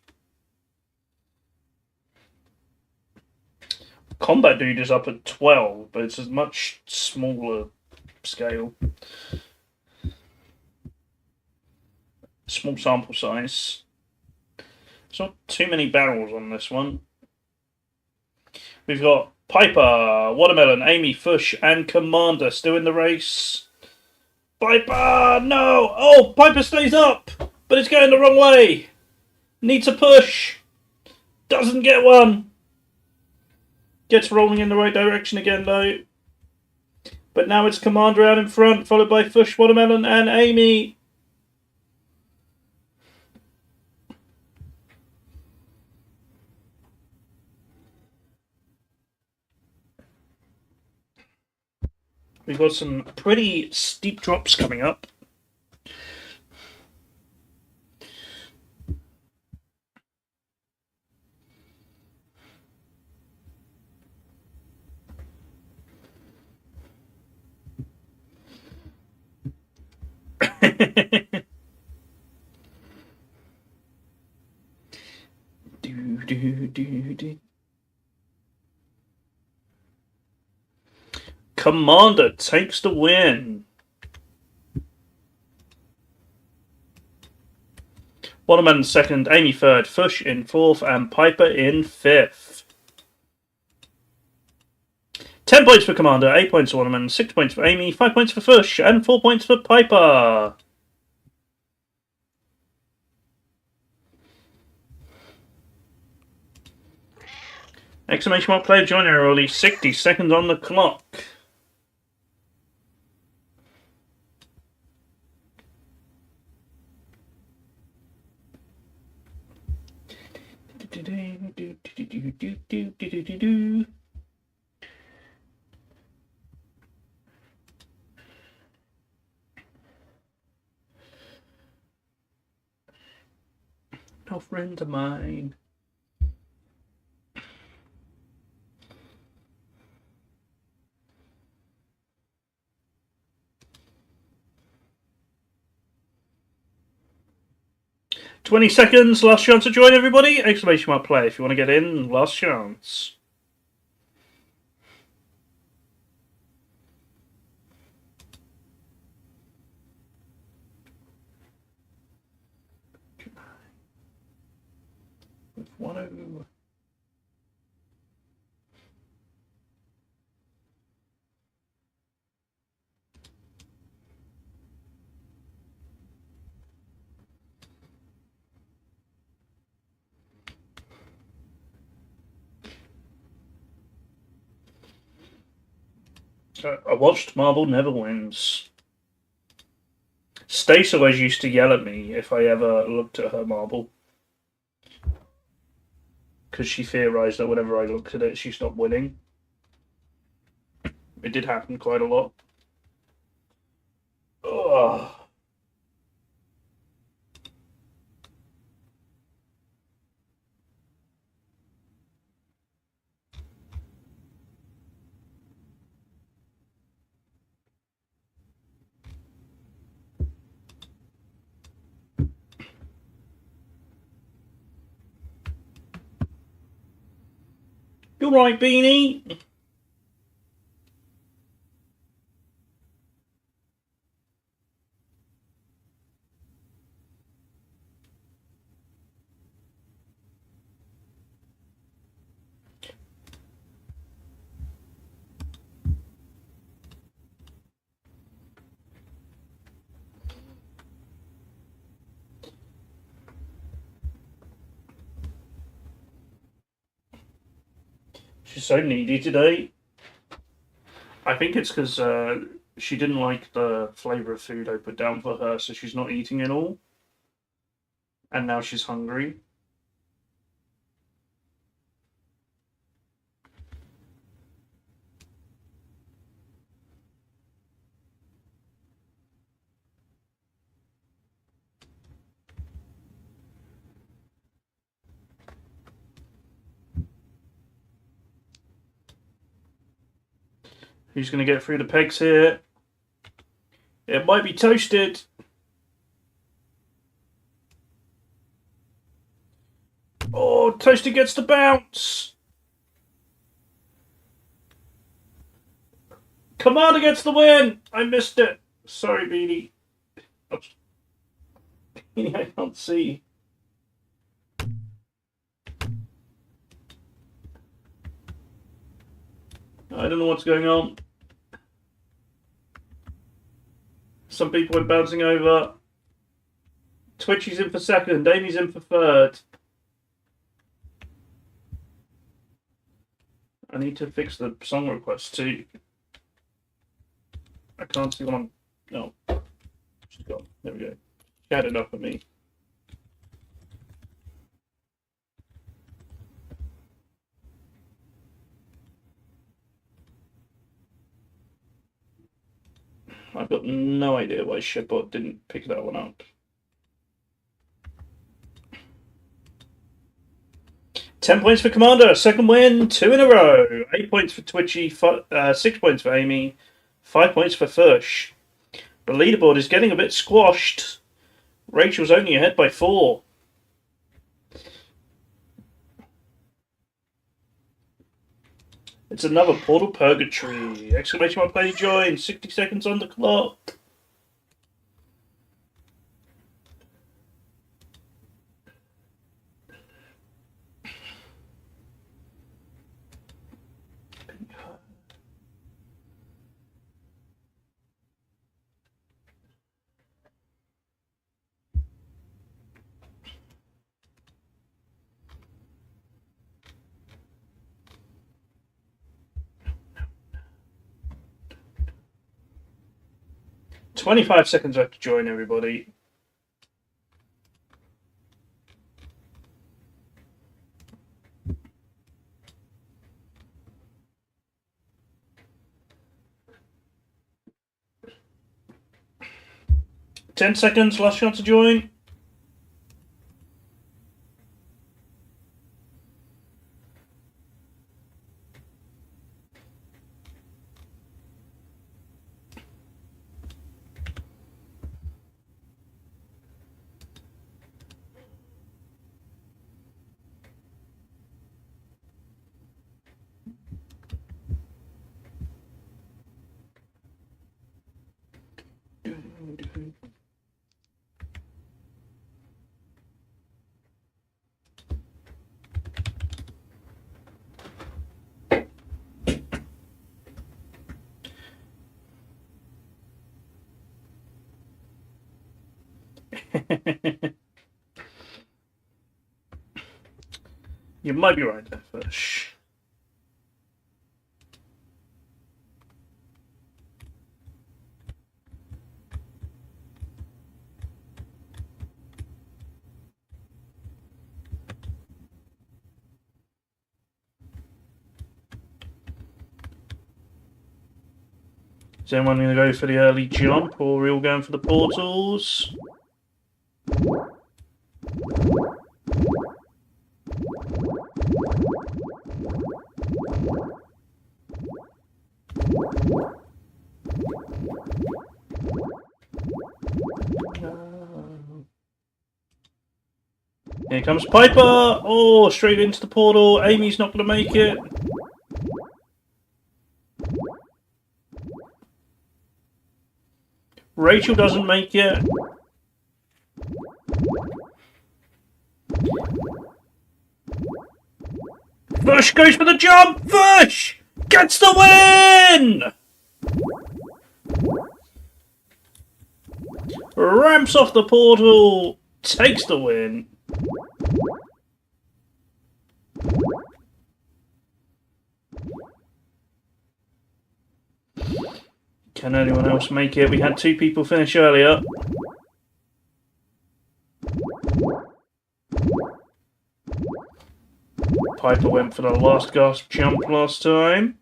Combat Dude is up at 12, but it's a much smaller scale. Small sample size. There's not too many barrels on this one. We've got Piper, Watermelon, Amy, Fush, and Commander still in the race. Piper, no! Oh, Piper stays up, but it's going the wrong way. Needs a push. Doesn't get one. Gets rolling in the right direction again, though. But now it's Commander out in front, followed by Fush, Watermelon, and Amy. We've got some pretty steep drops coming up. Commander takes the win. Watermelon second, Amy third, Fush in fourth, and Piper in fifth. 10 points for Commander, 8 points for Watermelon, 6 points for Amy, 5 points for Fush, and 4 points for Piper. Exclamation mark player join early, 60 seconds on the clock. No friend of mine. "20 seconds, last chance to join, everybody!" Exclamation mark play if you want to get in, last chance. With 1-0. I watched Marble Never Wins. Stace always used to yell at me if I ever looked at her marble. because she theorized that whenever I looked at it, she stopped winning. It did happen quite a lot. Ugh. You're right, Beanie. She's so needy today. I think it's because she didn't like the flavour of food I put down for her, so she's not eating it all. And now she's hungry. Who's going to get through the pegs here? It might be Toasted. Oh, Toasted gets the bounce. Commander gets the win. I missed it. Sorry, Beanie. I can't see. I don't know what's going on. Some people are bouncing over. Twitchy's in for second. Amy's in for third. I need to fix the song request too. I can't see what I'm. No. She's gone. There we go. She had enough of me. I've got no idea why Shipbot didn't pick that one up. 10 points for Commander, second win, 2 in a row. 8 points for Twitchy, 6 points for Amy, 5 points for Fush. The leaderboard is getting a bit squashed. Rachel's only ahead by 4. It's another Portal Purgatory. Exclamation mark play join. 60 seconds on the clock. "25 seconds left to join, everybody." "10 seconds, last chance to join." You might be right there, Fish. Is anyone going to go for the early jump, or are we all going for the portals? Here comes Piper! Oh, straight into the portal. Amy's not going to make it. Rachel doesn't make it. Fush goes for the jump! Fush gets the win! Ramps off the portal, takes the win. Can anyone else make it? We had 2 people finish earlier. Piper went for the last gasp jump last time.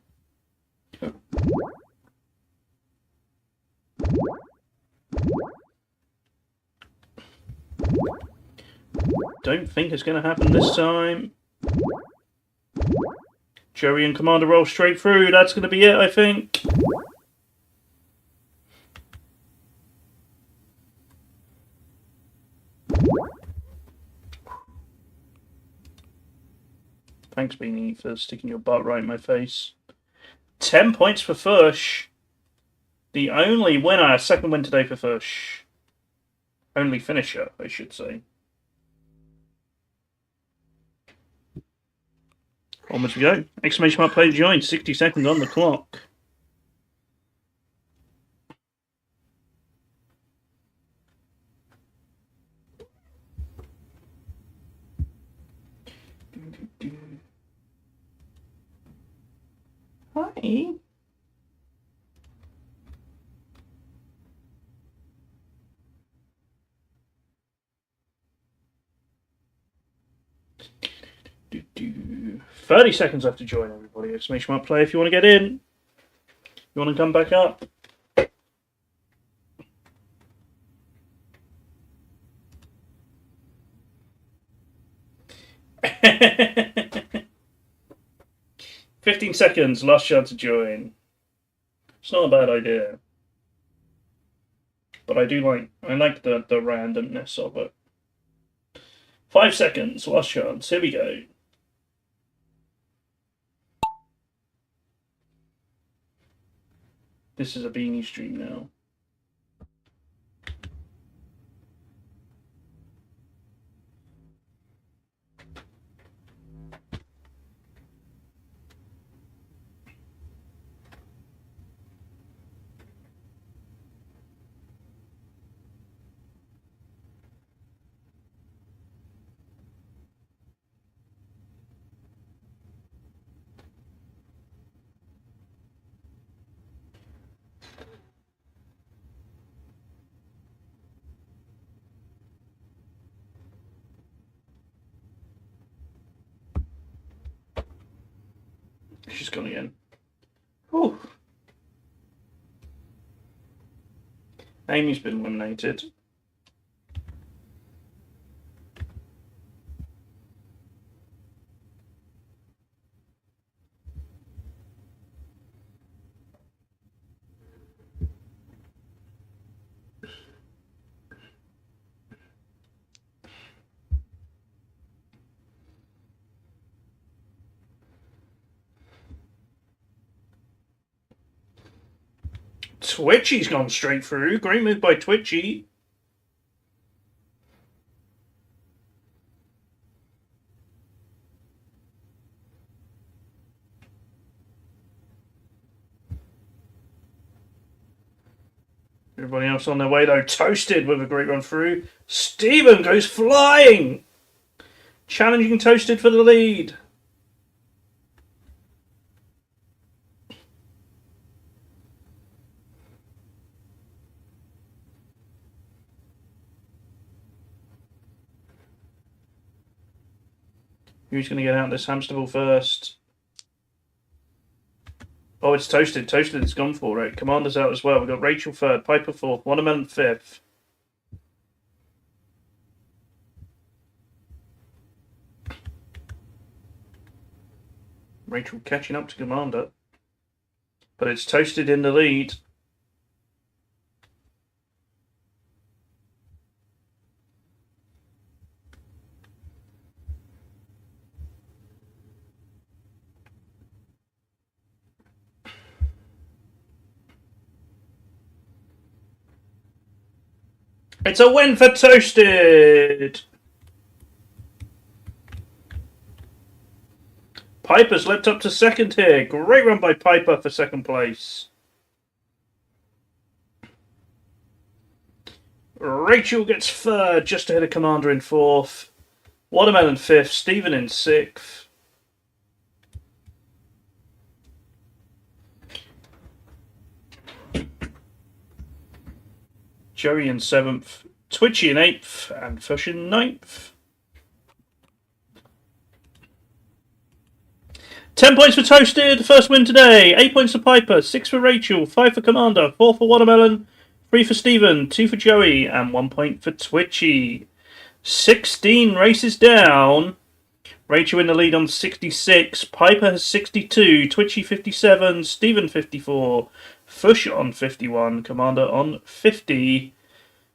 Don't think it's going to happen this time. Joey and Commander roll straight through. That's going to be it, I think. Thanks, Beanie, for sticking your butt right in my face. 10 points for Fush. The only winner. Second win today for Fush. Only finisher, I should say. Almost we go. Exclamation mark player joined. 60 seconds on the clock. Hi. Do, do. 30 seconds left to join, everybody. Exclamation mark play if you want to get in. You want to come back up? "15 seconds, last chance to join." It's not a bad idea. But I like the randomness of it. 5 seconds, last chance. Here we go. This is a Beanie stream now. She's gone again. Ooh. Amy's been eliminated. Twitchy's gone straight through. Great move by Twitchy. Everybody else on their way though. Toasted with a great run through. Steven goes flying. Challenging Toasted for the lead. Who's going to get out this hamster ball first? Oh, it's Toasted. Toasted has gone for it. Commander's out as well. We've got Rachel third, Piper fourth, Watermelon fifth. Rachel catching up to Commander. But it's Toasted in the lead. It's a win for Toasted! Piper's leapt up to second here. Great run by Piper for second place. Rachel gets third, just ahead of Commander in fourth. Watermelon fifth, Stephen in sixth. Joey in seventh, Twitchy in eighth, and Fish in ninth. 10 points for Toasted, first win today. 8 points for Piper, 6 for Rachel, 5 for Commander, 4 for Watermelon, 3 for Stephen, 2 for Joey, and 1 point for Twitchy. 16 races down. Rachel in the lead on 66. Piper has 62. Twitchy 57. Stephen 54. Fush on 51. Commander on 50.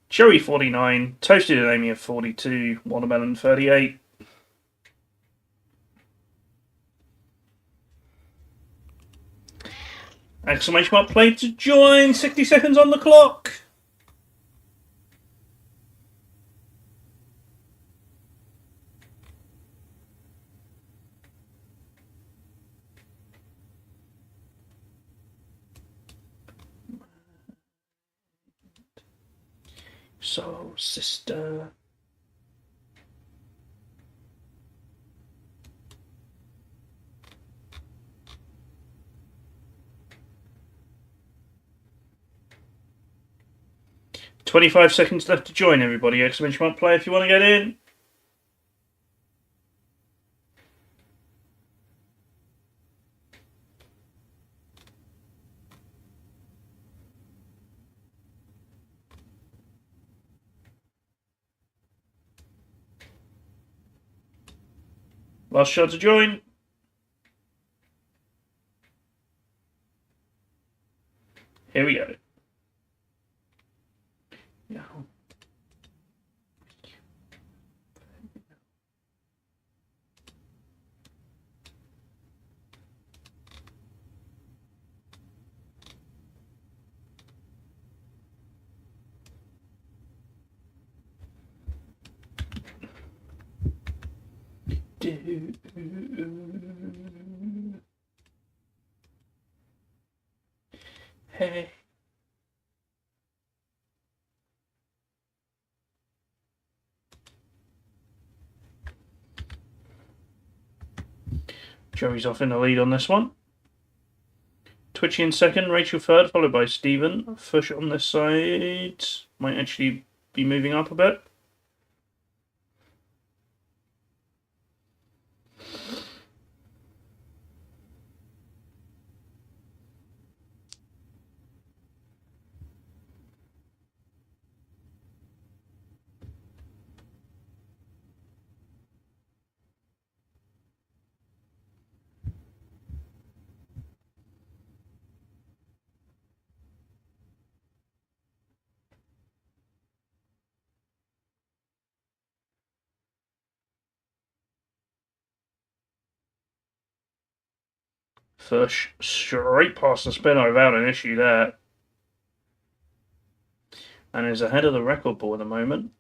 Joey 49. Toasted and Amy have 42. Watermelon 38. Exclamation mark play to join. 60 seconds on the clock. So, sister. $25 seconds left to join, everybody. Exclamation mark play if you want to get in. Last shot to join. Here we go. Yeah. Hey. Joey's off in the lead on this one. Twitchy in second, Rachel third, followed by Stephen. Fush on this side. Might actually be moving up a bit. Fush straight past the spinner without an issue there. And is ahead of the record ball at the moment.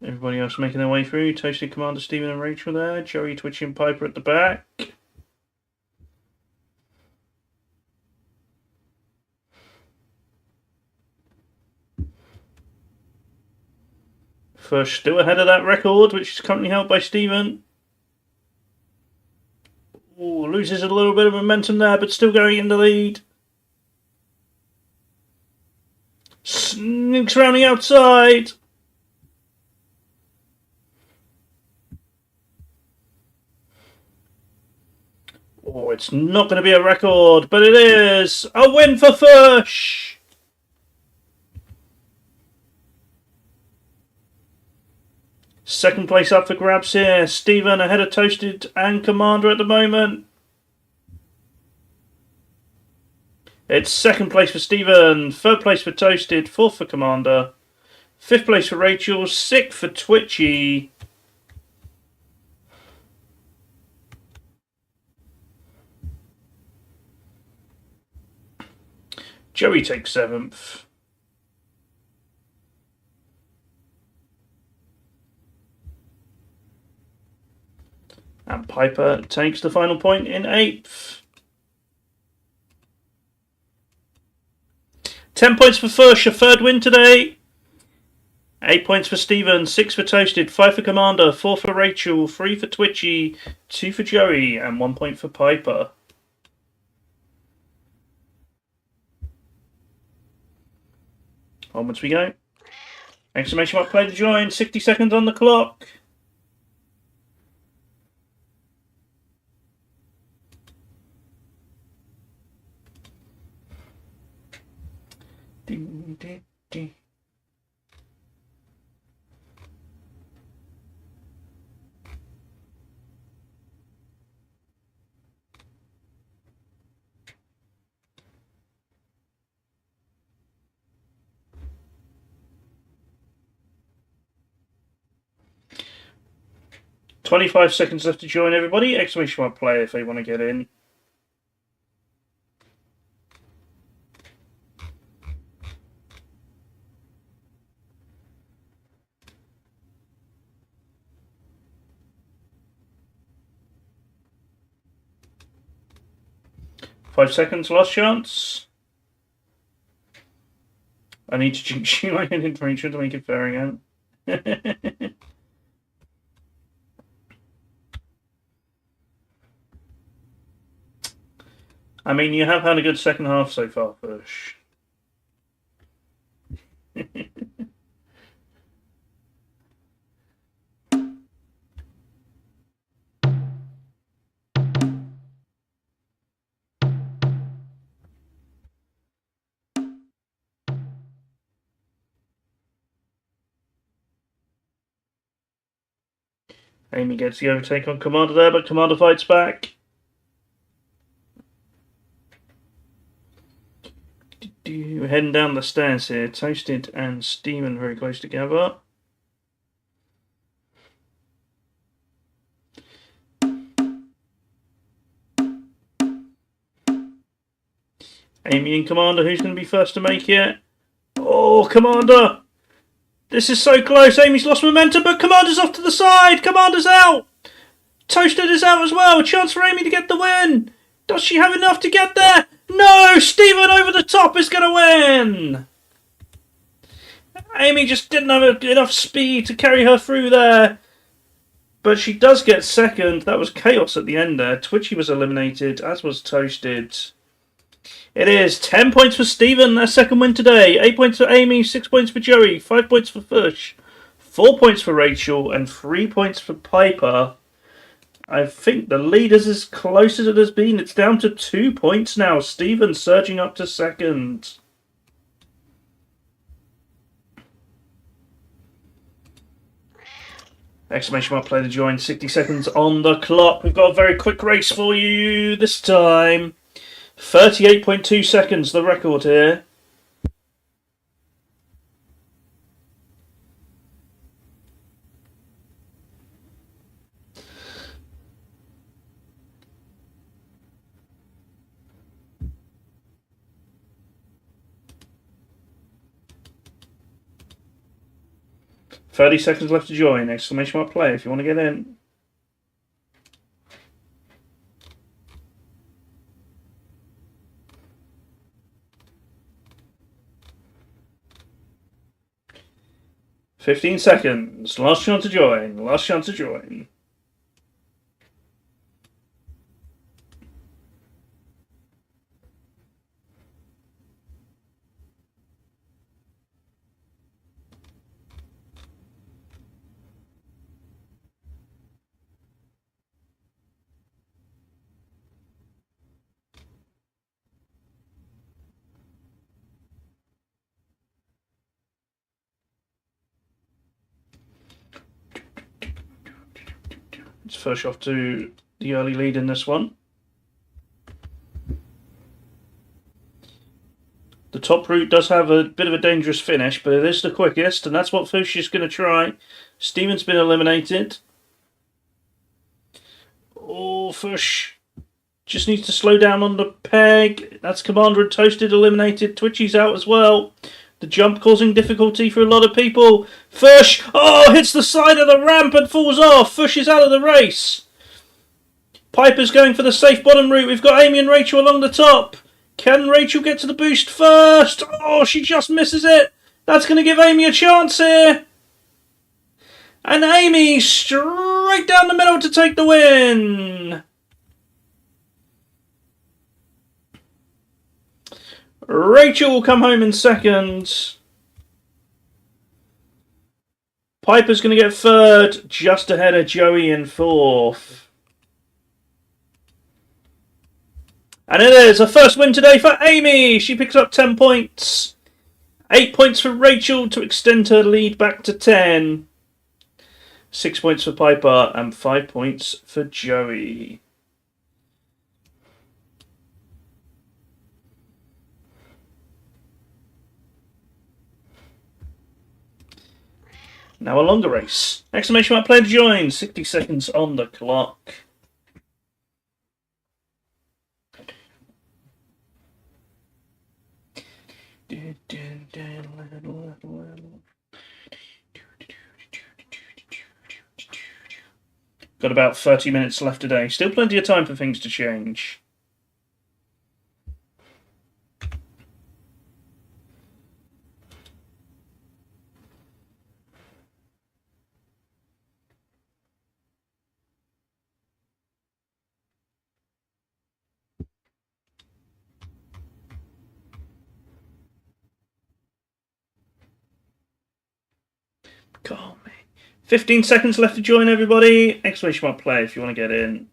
Everybody else making their way through. Toasted, Commander, Stephen and Rachel there. Joey, Twitchy and Piper at the back. Fush still ahead of that record, which is currently held by Stephen. Ooh, loses a little bit of momentum there, but still going in the lead. Snooks around the outside. Oh, it's not going to be a record, but it is a win for Fish. Second place up for grabs here. Stephen ahead of Toasted and Commander at the moment. It's second place for Stephen, third place for Toasted, fourth for Commander, fifth place for Rachel, sixth for Twitchy. Joey takes seventh. And Piper takes the final point in eighth. 10 points for Fush, a third win today. 8 points for Stephen, 6 for Toasted, 5 for Commander, 4 for Rachel, 3 for Twitchy, 2 for Joey, and 1 point for Piper. Onwards we go. Exclamation mark, play to join. 60 seconds on the clock. Ding, ding, ding. "25 seconds left to join, everybody. Exclamation mark play if they want to get in. "5 seconds, last chance. I need to jinx you. I can information to make it fair again. I mean, you have had a good second half so far, Fish. Amy gets the overtake on Commander there, but Commander fights back. Heading down the stairs here. Toasted and Steven very close together. Amy and Commander, who's going to be first to make it? Oh, Commander! This is so close. Amy's lost momentum, but Commander's off to the side. Commander's out. Toasted is out as well. A chance for Amy to get the win. Does she have enough to get there? No! Stephen over the top is going to win. Amy just didn't have enough speed to carry her through there. But she does get second. That was chaos at the end there. Twitchy was eliminated, as was Toasted. It is 10 points for Stephen, their second win today. 8 points for Amy, 6 points for Joey, 5 points for Fish, 4 points for Rachel, and 3 points for Piper. I think the lead is as close as it has been. It's down to 2 points now. Stephen surging up to second. Exclamation mark, play to join. 60 seconds on the clock. We've got a very quick race for you this time. 38.2 seconds, the record here. "30 seconds left to join. Exclamation mark play if you want to get in. "15 seconds. Last chance to join. Last chance to join. It's first off to the early lead in this one. The top route does have a bit of a dangerous finish, but it is the quickest, and that's what Fish is going to try. Steven's been eliminated. Oh, Fish just needs to slow down on the peg. That's Commander and Toasted eliminated. Twitchy's out as well. The jump causing difficulty for a lot of people. Fish, hits the side of the ramp and falls off. Fish is out of the race. Piper's going for the safe bottom route. We've got Amy and Rachel along the top. Can Rachel get to the boost first? Oh, she just misses it. That's going to give Amy a chance here. And Amy straight down the middle to take the win. Rachel will come home in second. Piper's going to get third, just ahead of Joey in fourth. And it is a first win today for Amy. She picks up 10 points. 8 points for Rachel to extend her lead back to 10. 6 points for Piper and 5 points for Joey. Now a longer race. Exclamation mark, player to join. 60 seconds on the clock. Got about 30 minutes left today. Still plenty of time for things to change. Call me. 15 seconds left to join, everybody. Exclamation mark play if you want to get in.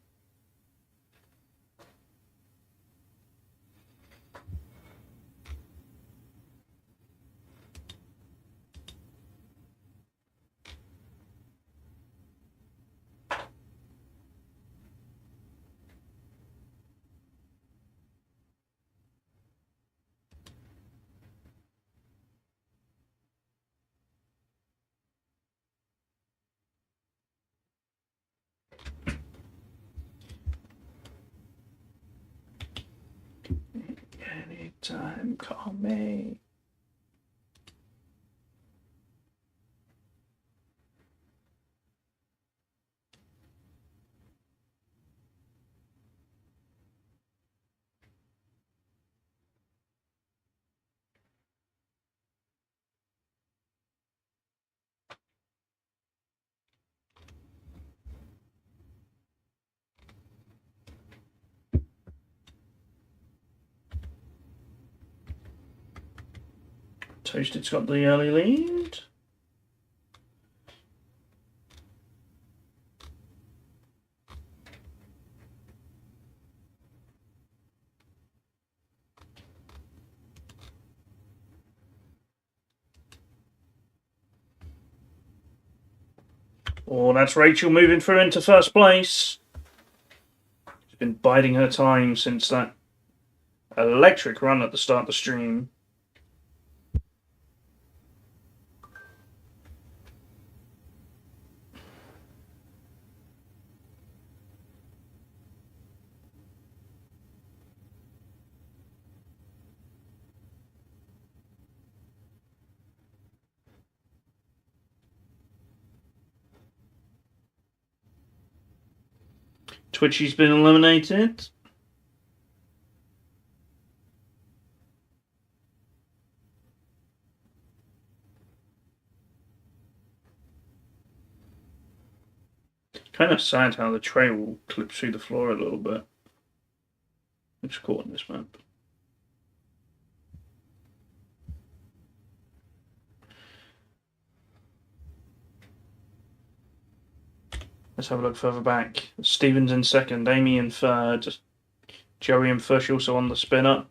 Anytime, call me. Toasted's got the early lead. Oh, that's Rachel moving through into first place. She's been biding her time since that electric run at the start of the stream. Twitchy's been eliminated. Kind of sad how the tray will clip through the floor a little bit. It's caught in this map. Let's have a look further back. Stevens in second, Amy in third, Joey and Fish also on the spinner.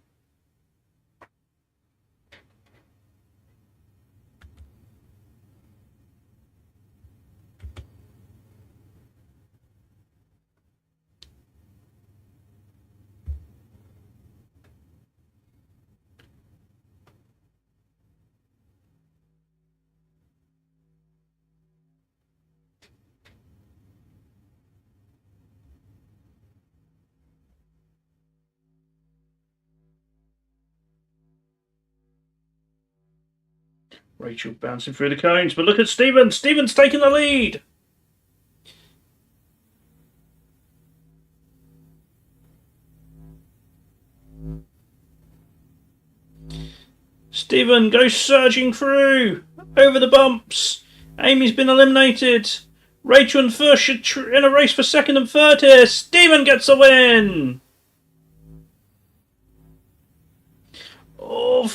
Rachel bouncing through the cones, but look at Stephen. Stephen's taking the lead. Stephen goes surging through over the bumps. Amy's been eliminated. Rachel and Fush are in a race for second and third here. Stephen gets a win. Oh,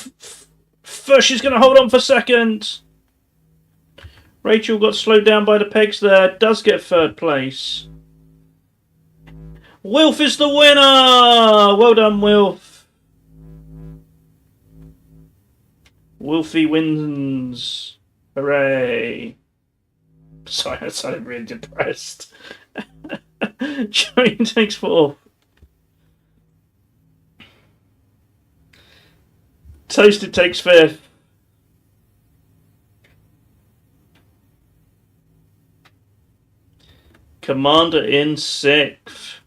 Fush is going to hold on for second. Rachel got slowed down by the pegs there. Does get third place. Wilf is the winner. Well done, Wilf. Wilfie wins. Hooray. Sorry, I sounded really depressed. Joey takes fourth. Toasted takes fifth. Commander in sixth.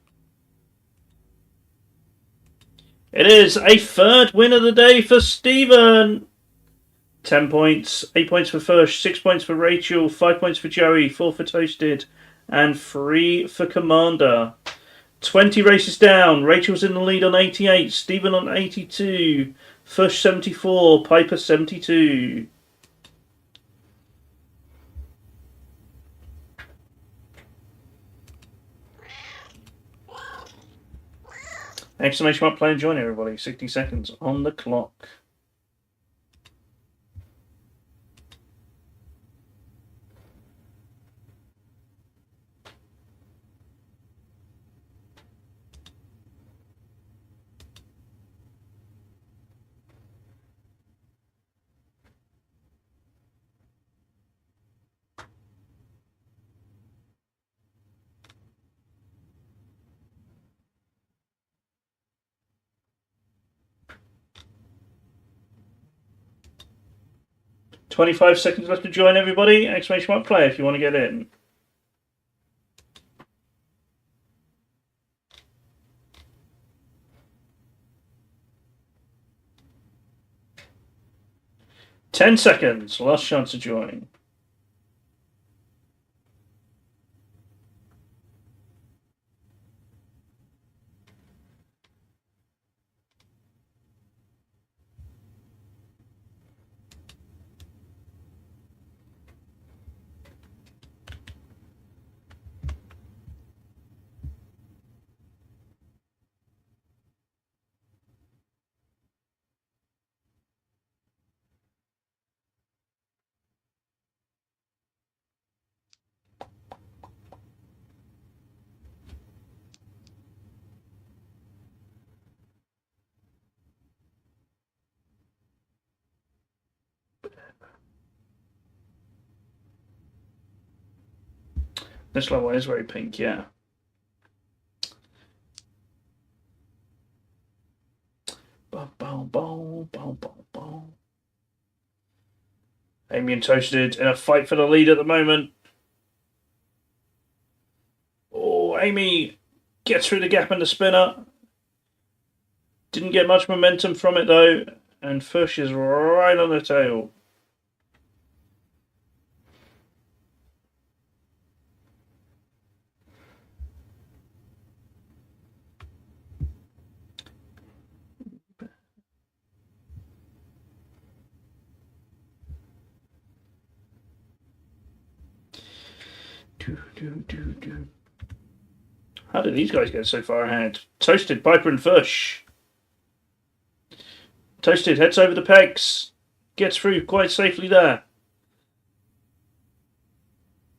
It is a third win of the day for Stephen. 10 points, 8 points for Fush, 6 points for Rachel, 5 points for Joey, 4 for Toasted, and 3 for Commander. 20 races down. Rachel's in the lead on 88, Stephen on 82, Fush 74, Piper 72. Exclamation mark, play and join everybody. 60 seconds on the clock. $25 seconds left to join everybody. Exclamation mark play if you want to get in. $10 seconds. Last chance to join. This level is very pink, yeah. Amy and Toasted in a fight for the lead at the moment. Oh, Amy gets through the gap in the spinner. Didn't get much momentum from it though, and Fush is right on the tail. How did these guys get so far ahead? Toasted, Piper and Fush. Toasted heads over the pegs. Gets through quite safely there.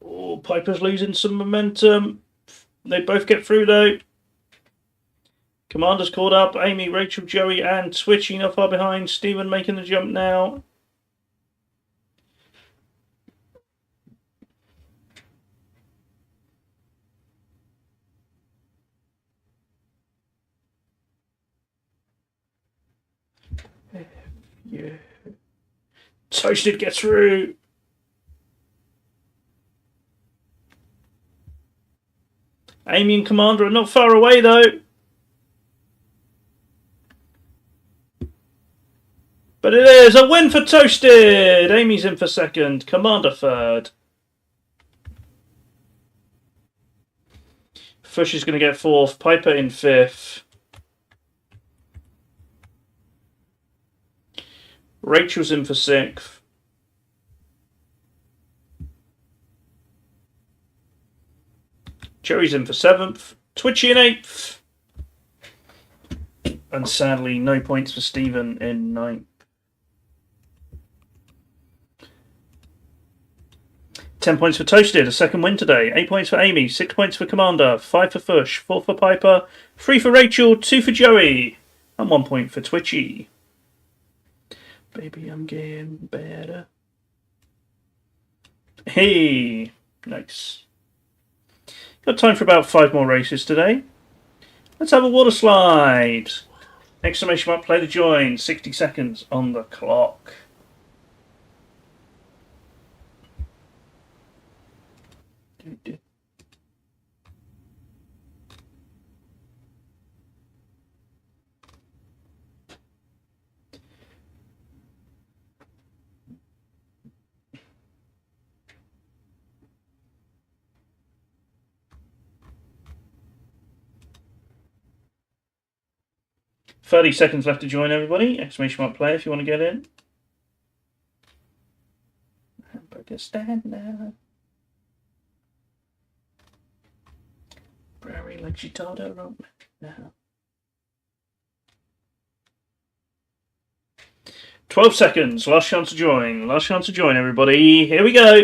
Oh, Piper's losing some momentum. They both get through though. Commander's caught up. Amy, Rachel, Joey, and Twitchy not far behind. Stephen making the jump now. Yeah. Toasted gets through. Amy and Commander are not far away though. But it is a win for Toasted! Amy's in for second, Commander third. Fush is going to get fourth, Piper in fifth. Rachel's in for sixth. Jerry's in for seventh. Twitchy in eighth. And sadly, no points for Stephen in ninth. 10 points for Toasted, a second win today. 8 points for Amy, 6 points for Commander, 5 for Fush, 4 for Piper, 3 for Rachel, 2 for Joey, and 1 point for Twitchy. Baby, I'm getting better. Hey, nice. Got time for about 5 more races today. Let's have a water slide. Exclamation mark, play to join. 60 seconds on the clock. Do. 30 seconds left to join, everybody. Exclamation mark play if you want to get in. Hamburger stand now. Prairie like she told her on now. 12 seconds. Last chance to join. Last chance to join, everybody. Here we go.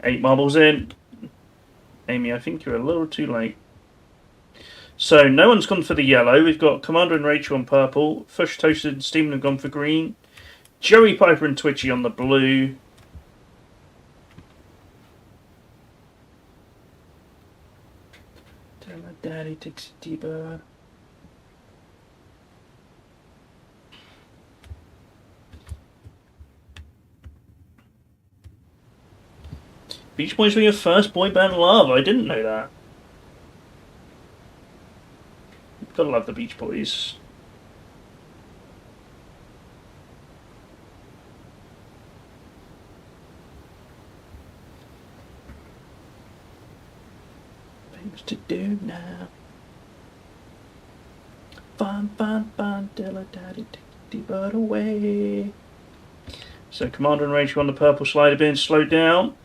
Eight marbles in. Amy, I think you're a little too late. So, no one's gone for the yellow. We've got Commander and Rachel on purple. Fush, Toasted, and Stephen have gone for green. Joey, Piper, and Twitchy on the blue. Tell my daddy takes a T-bird. Beach Boys were your first boy band love. I didn't know that. Gotta love the Beach Boys. Things to do now. Fun, fun, fun, till a daddy take the bird away. So Commander and Rachel on the purple slide are being slowed down.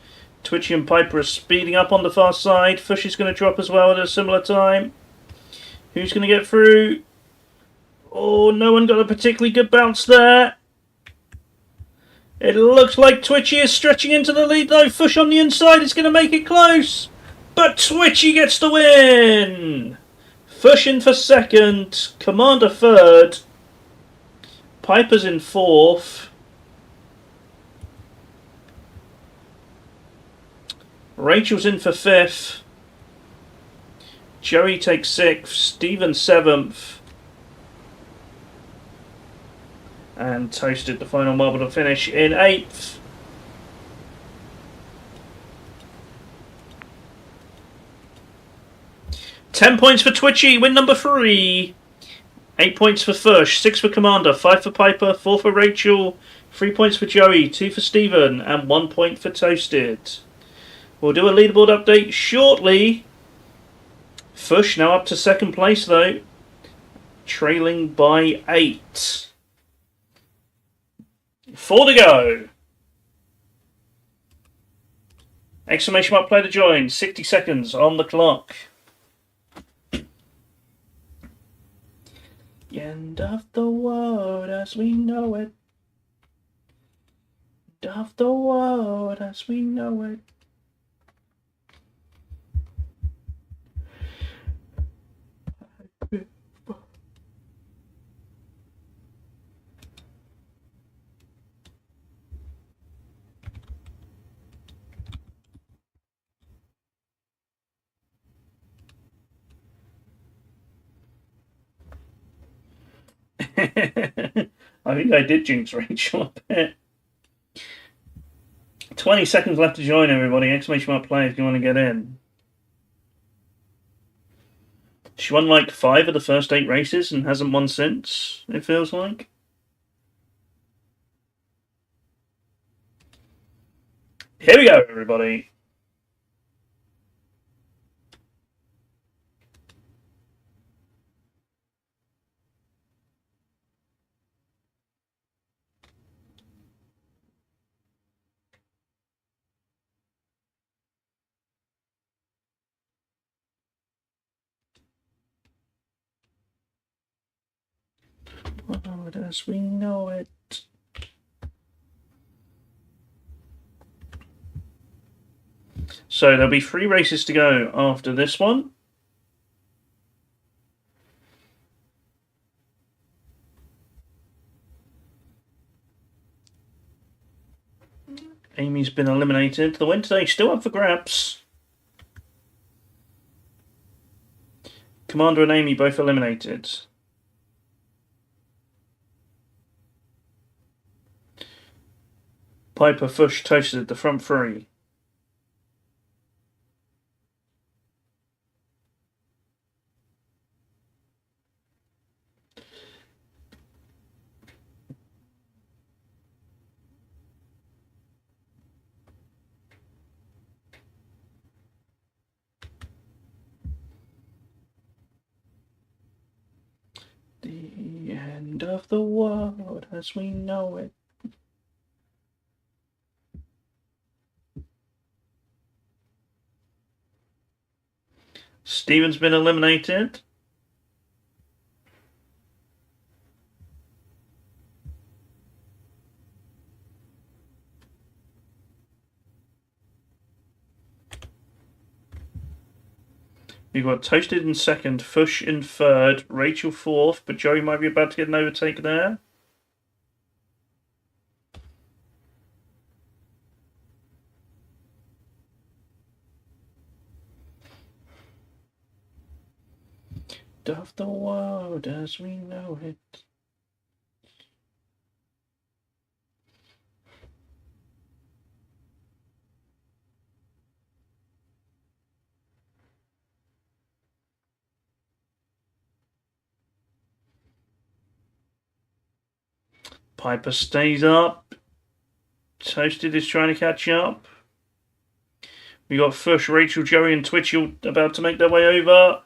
Twitchy and Piper are speeding up on the far side. Fush is going to drop as well at a similar time. Who's going to get through? Oh, no one got a particularly good bounce there. It looks like Twitchy is stretching into the lead though. Fush on the inside is going to make it close. But Twitchy gets the win. Fush in for second. Commander third. Piper's in fourth. Rachel's in for fifth. Joey takes sixth. Stephen seventh. And Toasted, the final marble to finish, in eighth. $10 points for Twitchy, win number 3. 8 points for Fush, 6 for Commander, 5 for Piper, 4 for Rachel, 3 points for Joey, 2 for Stephen, and 1 point for Toasted. We'll do a leaderboard update shortly. Fush now up to second place though, trailing by 8. 4 to go. Exclamation mark play to join. 60 seconds on the clock. The end of the world as we know it. End of the world as we know it. I think I did jinx Rachel a bit. 20 seconds left to join, everybody. Exclamation mark play if you want to get in. She won like 5 of the first 8 races and hasn't won since, it feels like. Here we go, everybody. World as we know it. So there'll be 3 races to go after this one. Amy's been eliminated. The win today still up for grabs. Commander and Amy both eliminated. Piper, Fush, Toasted, the front 3. The end of the world as we know it. Steven's been eliminated. We've got Toasted in second, Fush in third, Rachel fourth, but Joey might be about to get an overtake there. Of the world as we know it. Piper stays up. Toasted is trying to catch up. We got Fush, Rachel, Joey, and Twitchy about to make their way over.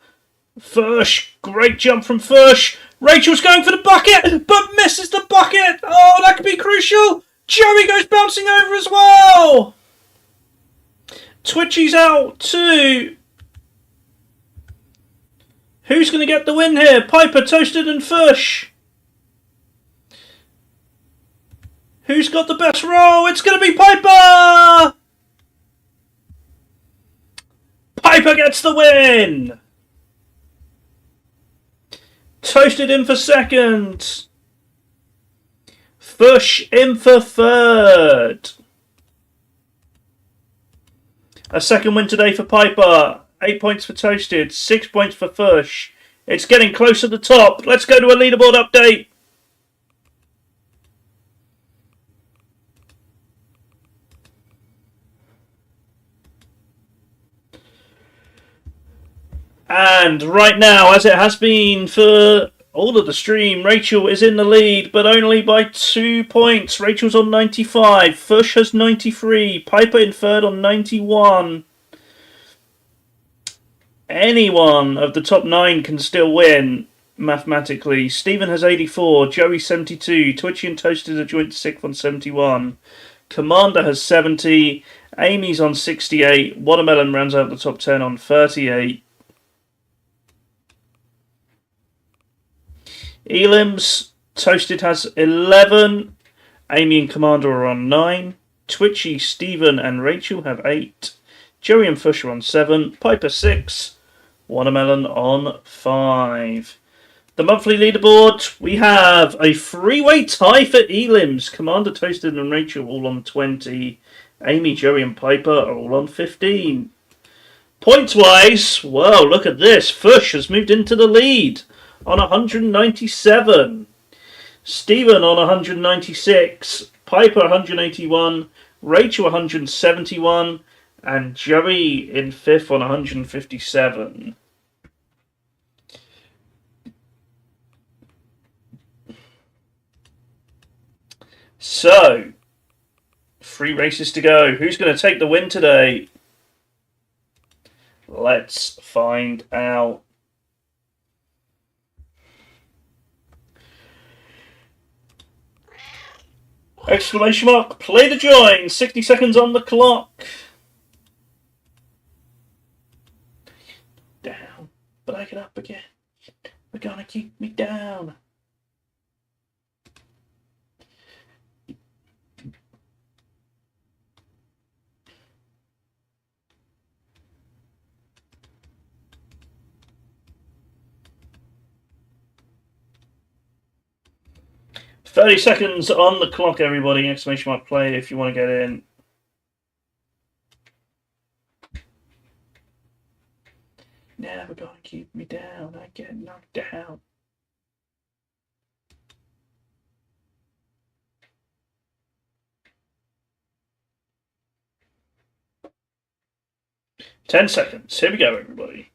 Fush, great jump from Fush. Rachel's going for the bucket, but misses the bucket. Oh, that could be crucial. Joey goes bouncing over as well. Twitchy's out too. Who's going to get the win here? Piper, Toasted, and Fush. Who's got the best roll? It's going to be Piper! Piper gets the win! Toasted in for second. Fush in for third. A second win today for Piper. 8 points for Toasted. 6 points for Fush. It's getting close to the top. Let's go to a leaderboard update. And right now, as it has been for all of the stream, Rachel is in the lead, but only by 2 points. Rachel's on 95. Fush has 93. Piper in third on 91. Anyone of the top 9 can still win, mathematically. Stephen has 84. Joey 72. Twitchy and Toasted are joint 6th on 71. Commander has 70. Amy's on 68. Watermelon rounds out the top 10 on 38. Elims, Toasted has 11. Amy and Commander are on 9. Twitchy, Stephen and Rachel have 8. Joey and Fush are on 7. Piper 6. Watermelon on 5. The monthly leaderboard, we have a 3-way tie for Elims. Commander, Toasted and Rachel all on 20. Amy, Joey and Piper are all on 15. Points-wise, well, look at this. Fush has moved into the lead on 197. Stephen on 196. Piper 181. Rachel 171, and Joey in 5th on 157. So, 3 races to go. Who's going to take the win today? Let's find out. Exclamation mark, play the join. 60 seconds on the clock. Down, but I get up again. They're gonna keep me down. "30 seconds on the clock, everybody. Exclamation mark play if you want to get in. Never gonna keep me down. I get knocked down. "10 seconds. Here we go, everybody.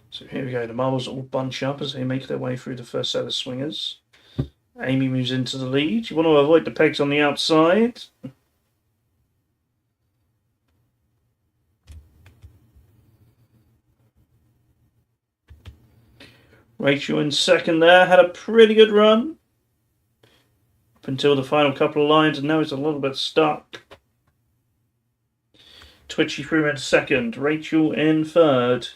So here we go. The marbles all bunch up as they make their way through the first set of swingers. Amy moves into the lead. You want to avoid the pegs on the outside. Rachel in second there. Had a pretty good run up until the final couple of lines, and now it's a little bit stuck. Twitchy through in second. Rachel in third.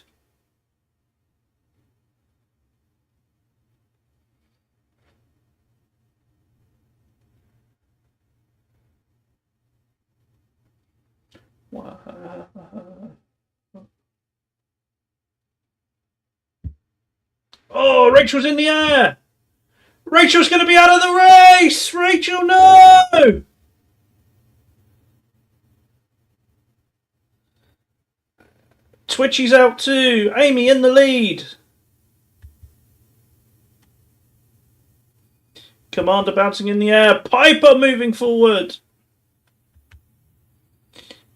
Oh, Rachel's in the air! Rachel's going to be out of the race! Rachel, no! Twitchy's out too. Amy in the lead. Commander bouncing in the air. Piper moving forward.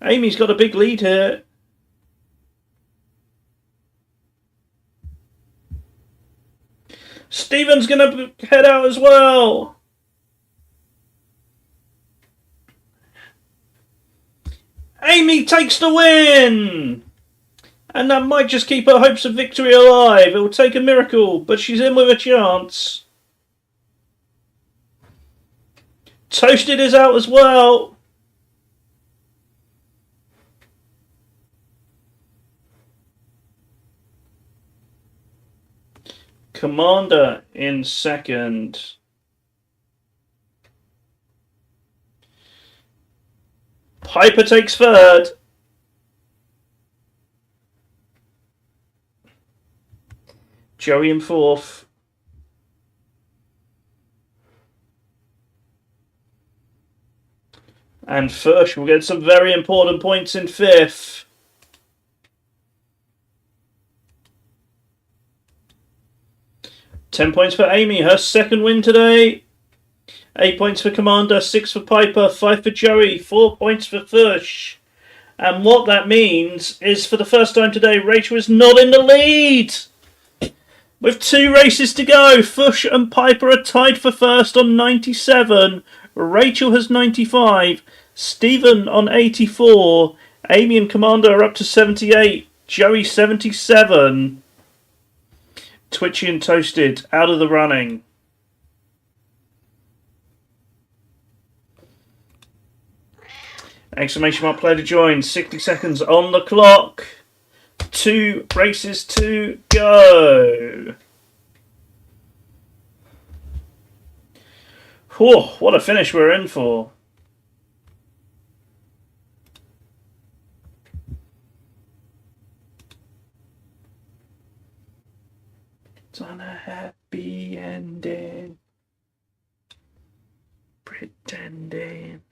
Amy's got a big lead here. Steven's going to head out as well. Amy takes the win. And that might just keep her hopes of victory alive. It will take a miracle, but she's in with a chance. Toasted is out as well. Commander in second. Piper takes third. Joey in fourth. And Fursh will get some very important points in fifth. £10 points for Amy, her second win today. 8 points for Commander, 6 for Piper, 5 for Joey, 4 points for Fursh. And what that means is, for the first time today, Rachel is not in the lead. With 2 races to go, Fursh and Piper are tied for first on 97. Rachel has 95. Stephen on 84. Amy and Commander are up to 78. Joey 77. Twitchy and Toasted out of the running. Exclamation mark play to join. 60 seconds on the clock. 2 races to go. Whew, what a finish we're in for. It's on a happy ending. Pretending.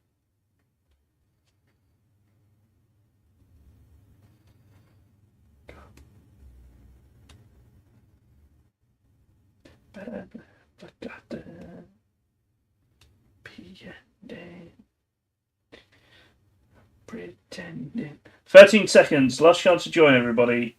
Forgot the ending. Pretending. 13 seconds. Last chance to join, everybody.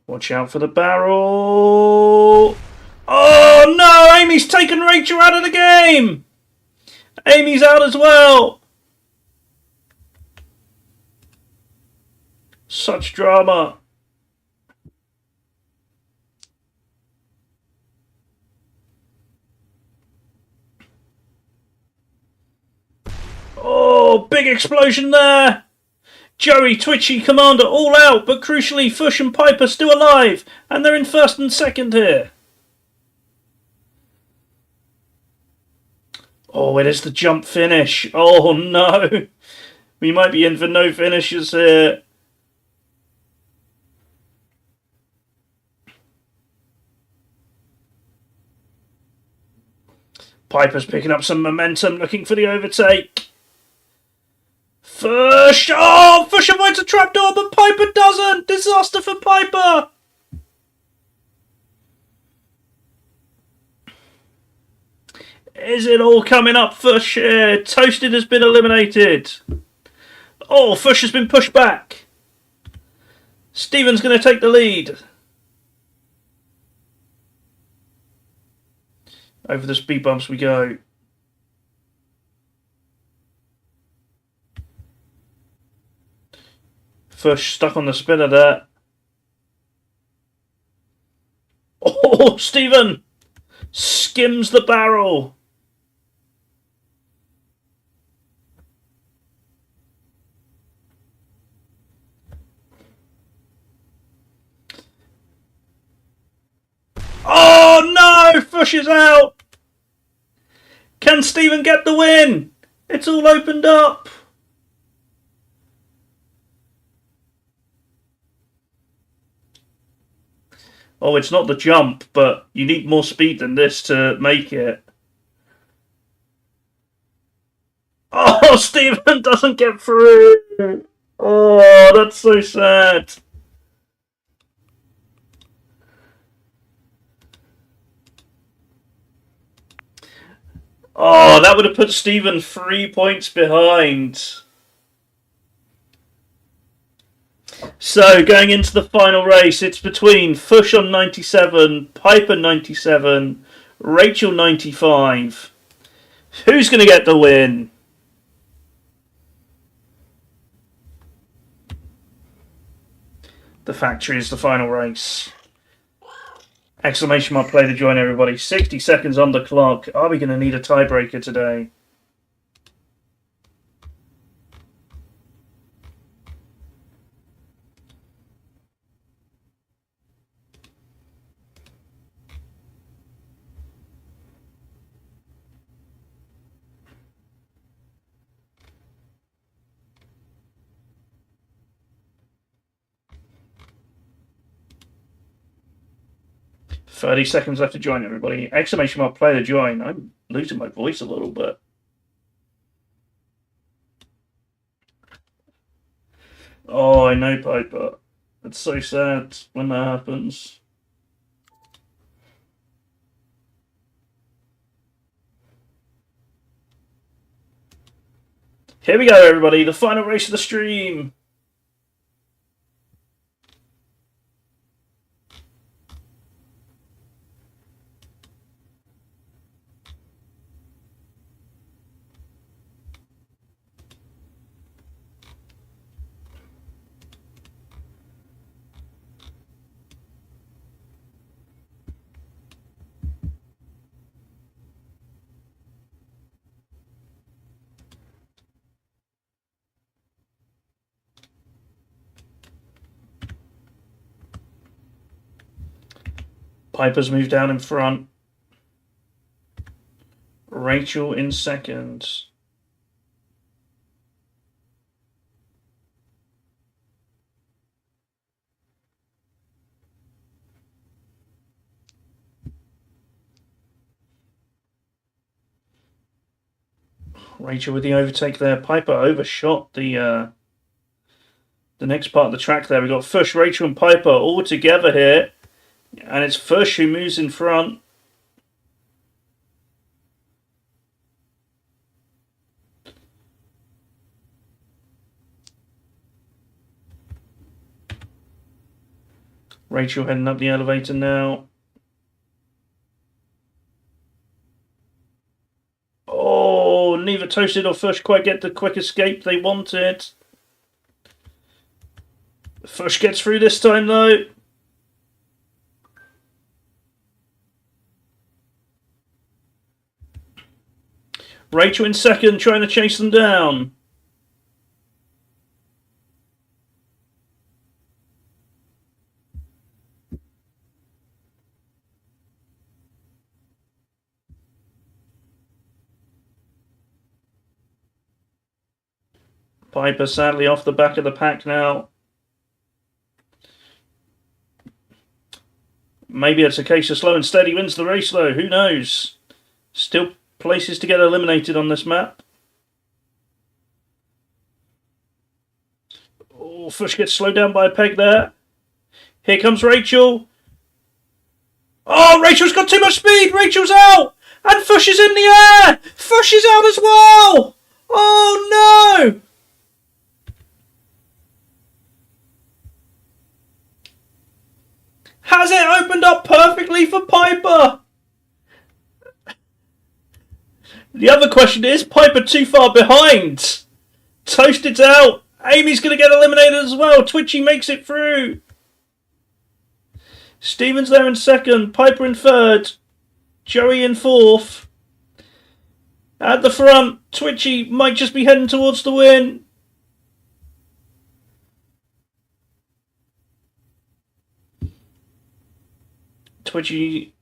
Watch out for the barrel. Oh no! Amy's taken Rachel out of the game! Amy's out as well! Such drama. Oh, big explosion there! Joey, Twitchy, Commander all out, but crucially Fush and Piper still alive, and they're in first and second here. Oh, it is the jump finish. Oh no. We might be in for no finishes here. Piper's picking up some momentum, looking for the overtake. Fush! Oh, Fush avoids a trapdoor, but Piper doesn't! Disaster for Piper! Is it all coming up, Fush? Toasted has been eliminated. Oh, Fush has been pushed back. Steven's going to take the lead. Over the speed bumps we go. Fush stuck on the spinner there. Oh, Steven skims the barrel. Oh no! Fush is out! Can Steven get the win? It's all opened up. Oh, it's not the jump, but you need more speed than this to make it. Oh, Steven doesn't get through. Oh, that's so sad. Oh, that would have put Steven 3 points behind. So, going into the final race, it's between Fush on 97, Piper 97, Rachel 95. Who's going to get the win? The factory is the final race. Exclamation mark, play to join, everybody. 60 seconds on the clock. Are we going to need a tiebreaker today? Thirty seconds left to join, everybody. Exclamation mark, play to join. I'm losing my voice a little bit. Oh, I know, Piper. It's so sad when that happens. Here we go, everybody. The final race of the stream. Piper's moved down in front. Rachel in second. Rachel with the overtake there. Piper overshot the next part of the track there. We've got Fush, Rachel and Piper all together here. And it's Fush who moves in front. Rachel heading up the elevator now. Oh, neither Toasted or Fush quite get the quick escape they wanted. Fush gets through this time though. Rachel in second, trying to chase them down. Piper sadly off the back of the pack now. Maybe it's a case of slow and steady wins the race though, who knows? Still places to get eliminated on this map. Oh, Fush gets slowed down by a peg there. Here comes Rachel. Oh, Rachel's got too much speed. Rachel's out. And Fush is in the air. Fush is out as well. Oh, no. Has it opened up perfectly for Piper? The other question is, Piper too far behind? Toasted's out. Amy's going to get eliminated as well. Twitchy makes it through. Stevens there in second. Piper in third. Joey in fourth. At the front, Twitchy might just be heading towards the win. Twitchy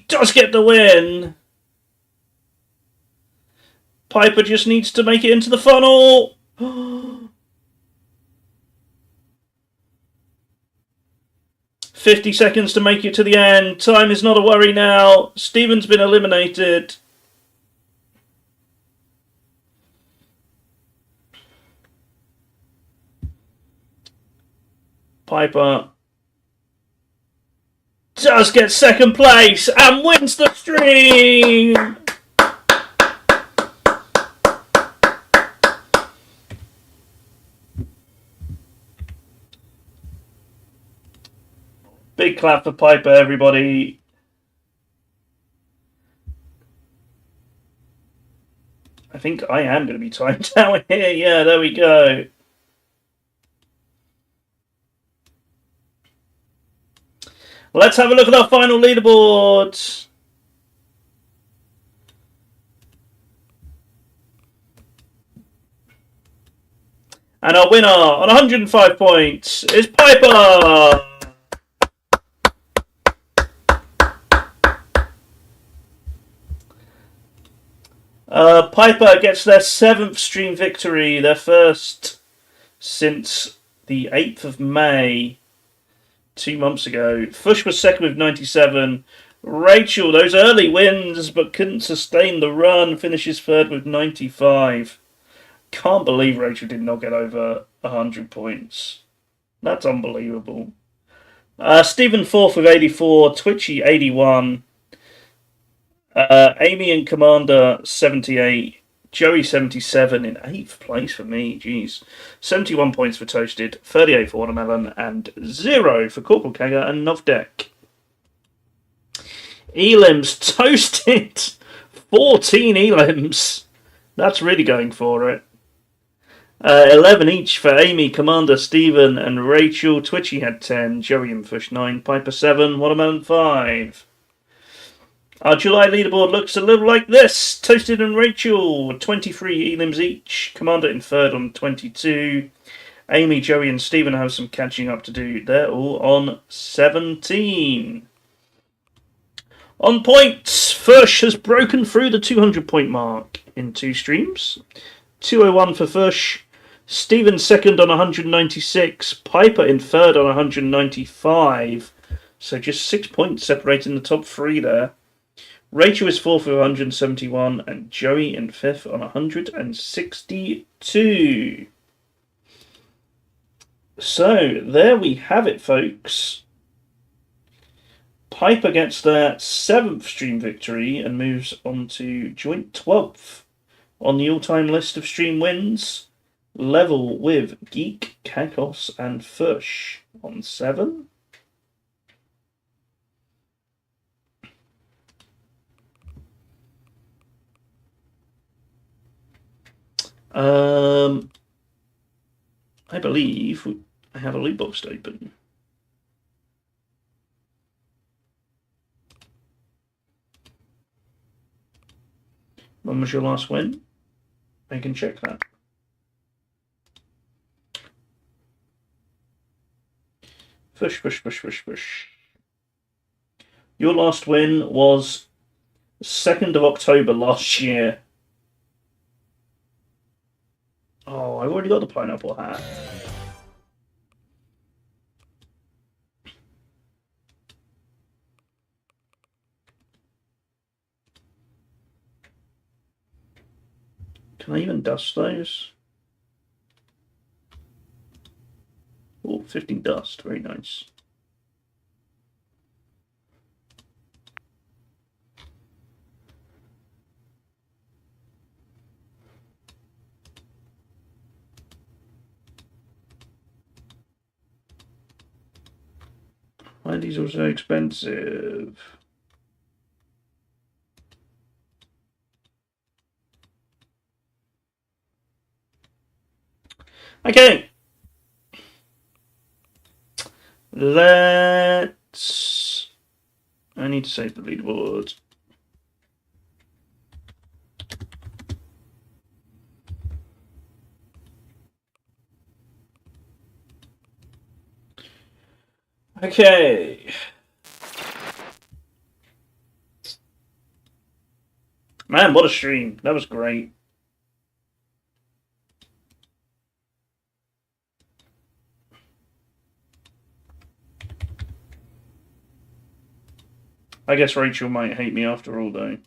does get the win. Piper just needs to make it into the funnel. 50 seconds to make it to the end. Time is not a worry now. Steven's been eliminated. Piper does get second place and wins the stream. Big clap for Piper, everybody. I think I am going to be timed out here. Yeah, there we go. Let's have a look at our final leaderboard. And our winner on 105 points is Piper. Piper gets their 7th stream victory, their first since the 8th of May, 2 months ago. Fush was second with 97. Rachel, those early wins, but couldn't sustain the run, finishes third with 95. Can't believe Rachel did not get over 100 points. That's unbelievable. Stephen fourth with 84, Twitchy 81. Amy and Commander 78, Joey 77 in 8th place for me, jeez. 71 points for Toasted, 38 for Watermelon, and 0 for Corporal Kegger and Novdek. Elims Toasted, 14 Elims. That's really going for it. 11 each for Amy, Commander, Stephen, and Rachel. Twitchy had 10, Joey and Fush 9, Piper 7, Watermelon 5. Our July leaderboard looks a little like this. Toasted and Rachel, 23 elims each. Commander in third on 22. Amy, Joey, and Stephen have some catching up to do. They're all on 17. On points, Fush has broken through the 200-point mark in 2 streams. 201 for Fush. Stephen second on 196. Piper in third on 195. So just 6 points separating the top 3 there. Rachel is fourth with 171, and Joey in fifth on 162. So there we have it, folks. Piper gets their 7th stream victory and moves on to joint 12th on the all-time list of stream wins, level with Geek, Kakos, and Fush on 7. I believe I have a loot box to open. When was your last win? I can check that. Push. Your last win was 2nd of October last year. Oh, I've already got the pineapple hat. Can I even dust those? Oh, 15 dust. Very nice. Why are these all so expensive? Okay. Let's... I need to save the leaderboard. Okay. Man, what a stream. That was great. I guess Rachel might hate me after all, though.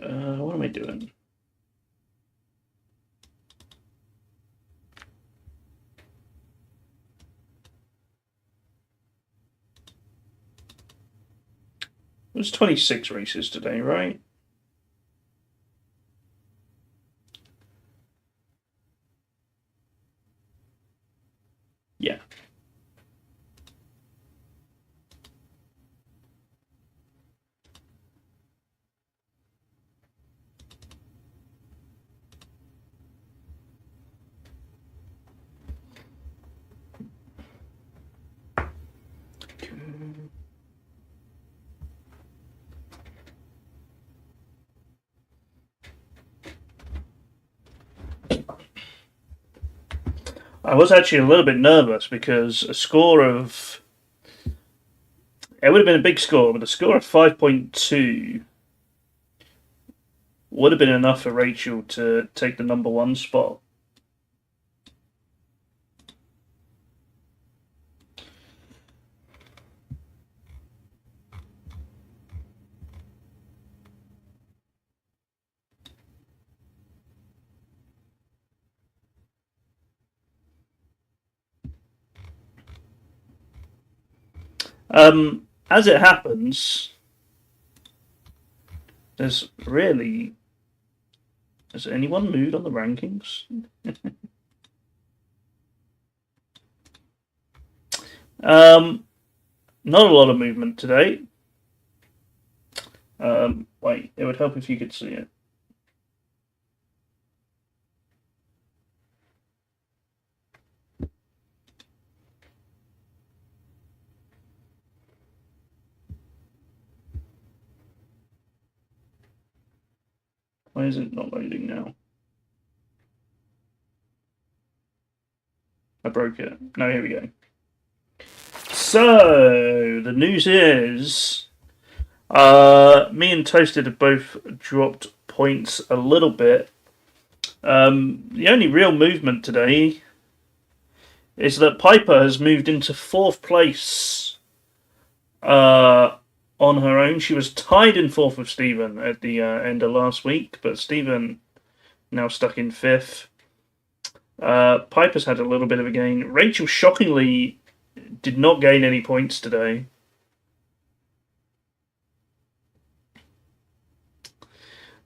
What am I doing? It was 26 races today, right? Yeah. I was actually a little bit nervous because a score of... It would have been a big score, but a score of 5.2 would have been enough for Rachel to take the number 1 spot. As it happens, there's really... Has anyone moved on the rankings? Not a lot of movement today. Wait, it would help if you could see it. Why is it not loading now? I broke it. No, here we go. So, the news is me and Toasted have both dropped points a little bit. The only real movement today is that Piper has moved into 4th place on her own. She was tied in 4th with Stephen at the end of last week, but Stephen now stuck in 5th. Piper's had a little bit of a gain. Rachel shockingly did not gain any points today.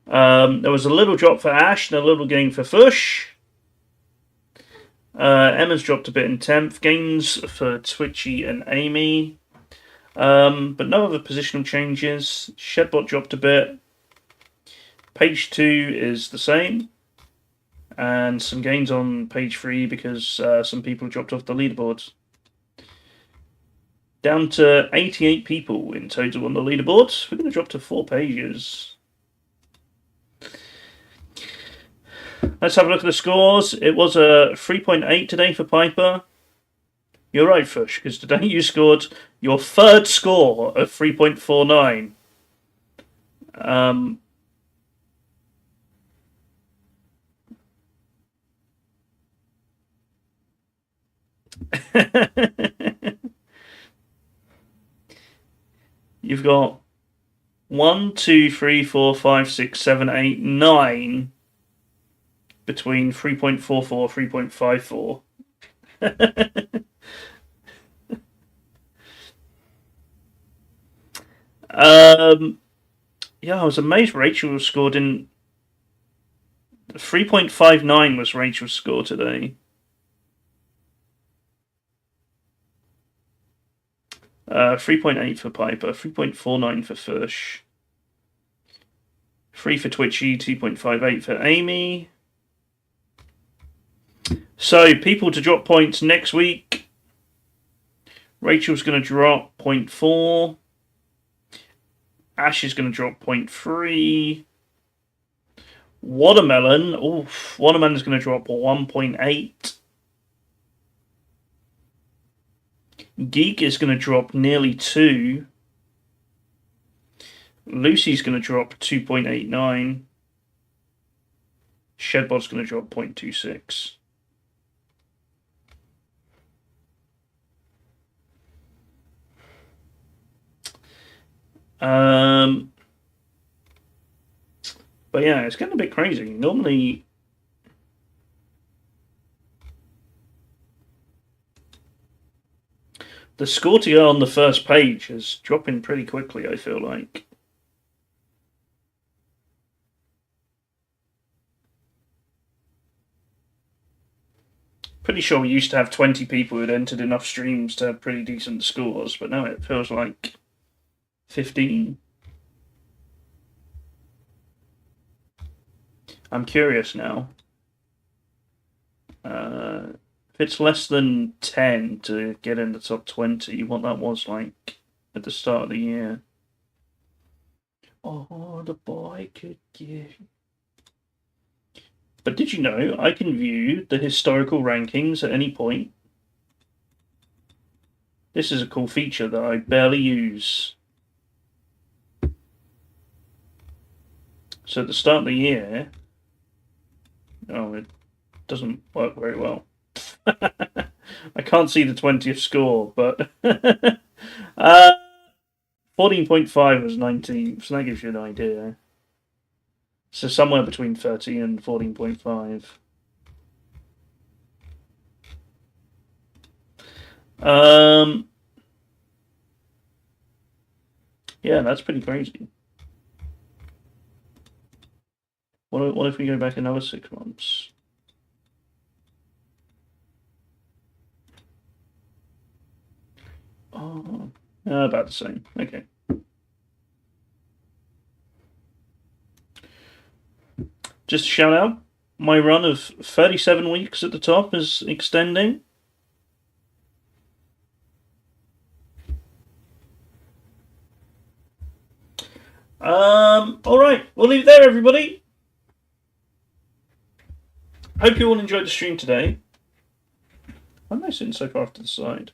There was a little drop for Ash and a little gain for Fush. Emma's dropped a bit in 10th. Gains for Twitchy and Amy. But no other positional changes. Shedbot dropped a bit. Page 2 is the same. And some gains on page 3 because some people dropped off the leaderboards. Down to 88 people in total on the leaderboard. We're going to drop to 4 pages. Let's have a look at the scores. It was a 3.8 today for Piper. You're right, Fush, because today you scored your 3rd score of 3.49. You've got 1, 2, 3, 4, 5, 6, 7, 8, 9 between 3.44, 3.54. Yeah, I was amazed Rachel scored in 3.59 was Rachel's score today. 3.8 for Piper, 3.49 for Fush, 3 for Twitchy, 2.58 for Amy. So, people to drop points next week. Rachel's going to drop 0.4. Ash is going to drop 0.3. Watermelon is going to drop 1.8. Geek is going to drop nearly 2. Lucy's going to drop 2.89. Shedbot's going to drop 0.26. But yeah, it's getting a bit crazy. Normally, the score to go on the first page is dropping pretty quickly, I feel like. Pretty sure we used to have 20 people who'd entered enough streams to have pretty decent scores, but now it feels like 15. I'm curious now. If it's less than 10 to get in the top 20, what that was like at the start of the year. Oh, the boy could give. But did you know I can view the historical rankings at any point? This is a cool feature that I barely use. So at the start of the year, it doesn't work very well. I can't see the 20th score, but 14.5 was 19th, so that gives you an idea. So somewhere between 13 and 14.5. Yeah, that's pretty crazy. What if we go back another 6 months? Oh, about the same. Okay. just a shout out. My run of 37 weeks at the top is extending. Alright, we'll leave it there, everybody. Hope you all enjoyed the stream today. Why am I sitting so far off to the side?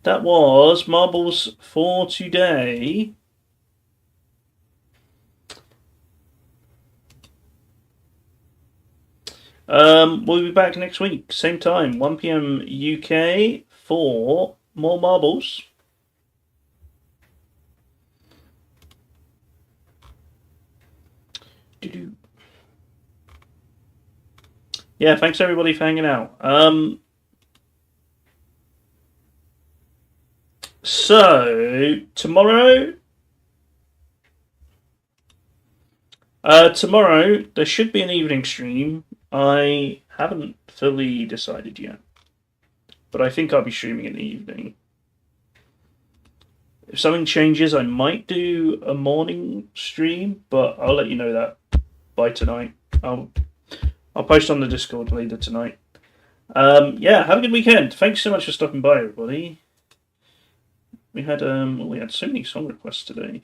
That was marbles for today. We'll be back next week, same time, 1 PM UK for more marbles. Yeah, thanks everybody for hanging out. So tomorrow there should be an evening stream. I haven't fully decided yet, but I think I'll be streaming in the evening. If something changes, I might do a morning stream, but I'll let you know that by tonight. I'll post on the Discord later tonight. Yeah, have a good weekend. Thanks so much for stopping by, everybody. We had so many song requests today.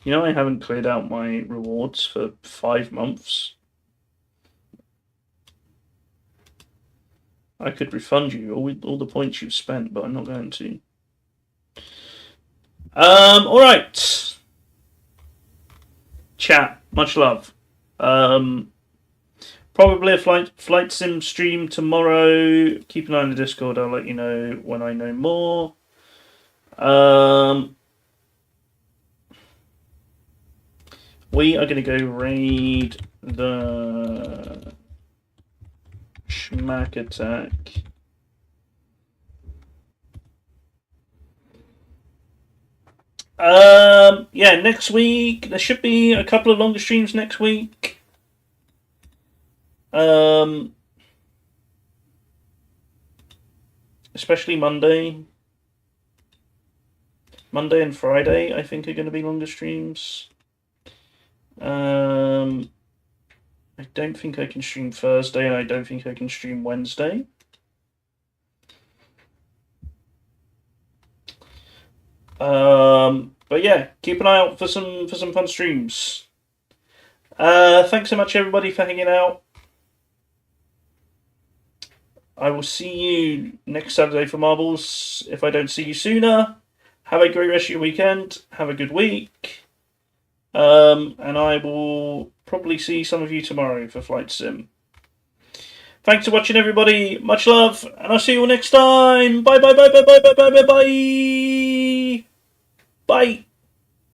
You know, I haven't cleared out my rewards for 5 months. I could refund you all the points you've spent, but I'm not going to. Alright. Chat, much love. Probably a flight sim stream tomorrow. Keep an eye on the Discord, I'll let you know when I know more. We are going to go raid the Schmack Attack. Yeah, next week there should be a couple of longer streams next week. Especially Monday. Monday and Friday, I think, are going to be longer streams. I don't think I can stream Thursday, and I don't think I can stream Wednesday. But yeah, keep an eye out for some fun streams. Thanks so much, everybody, for hanging out. I will see you next Saturday for marbles. If I don't see you sooner, have a great rest of your weekend. Have a good week. And I will probably see some of you tomorrow for Flight Sim. Thanks for watching, everybody. Much love, and I'll see you all next time. Bye, bye, bye, bye, bye, bye, bye, bye, bye. Bye.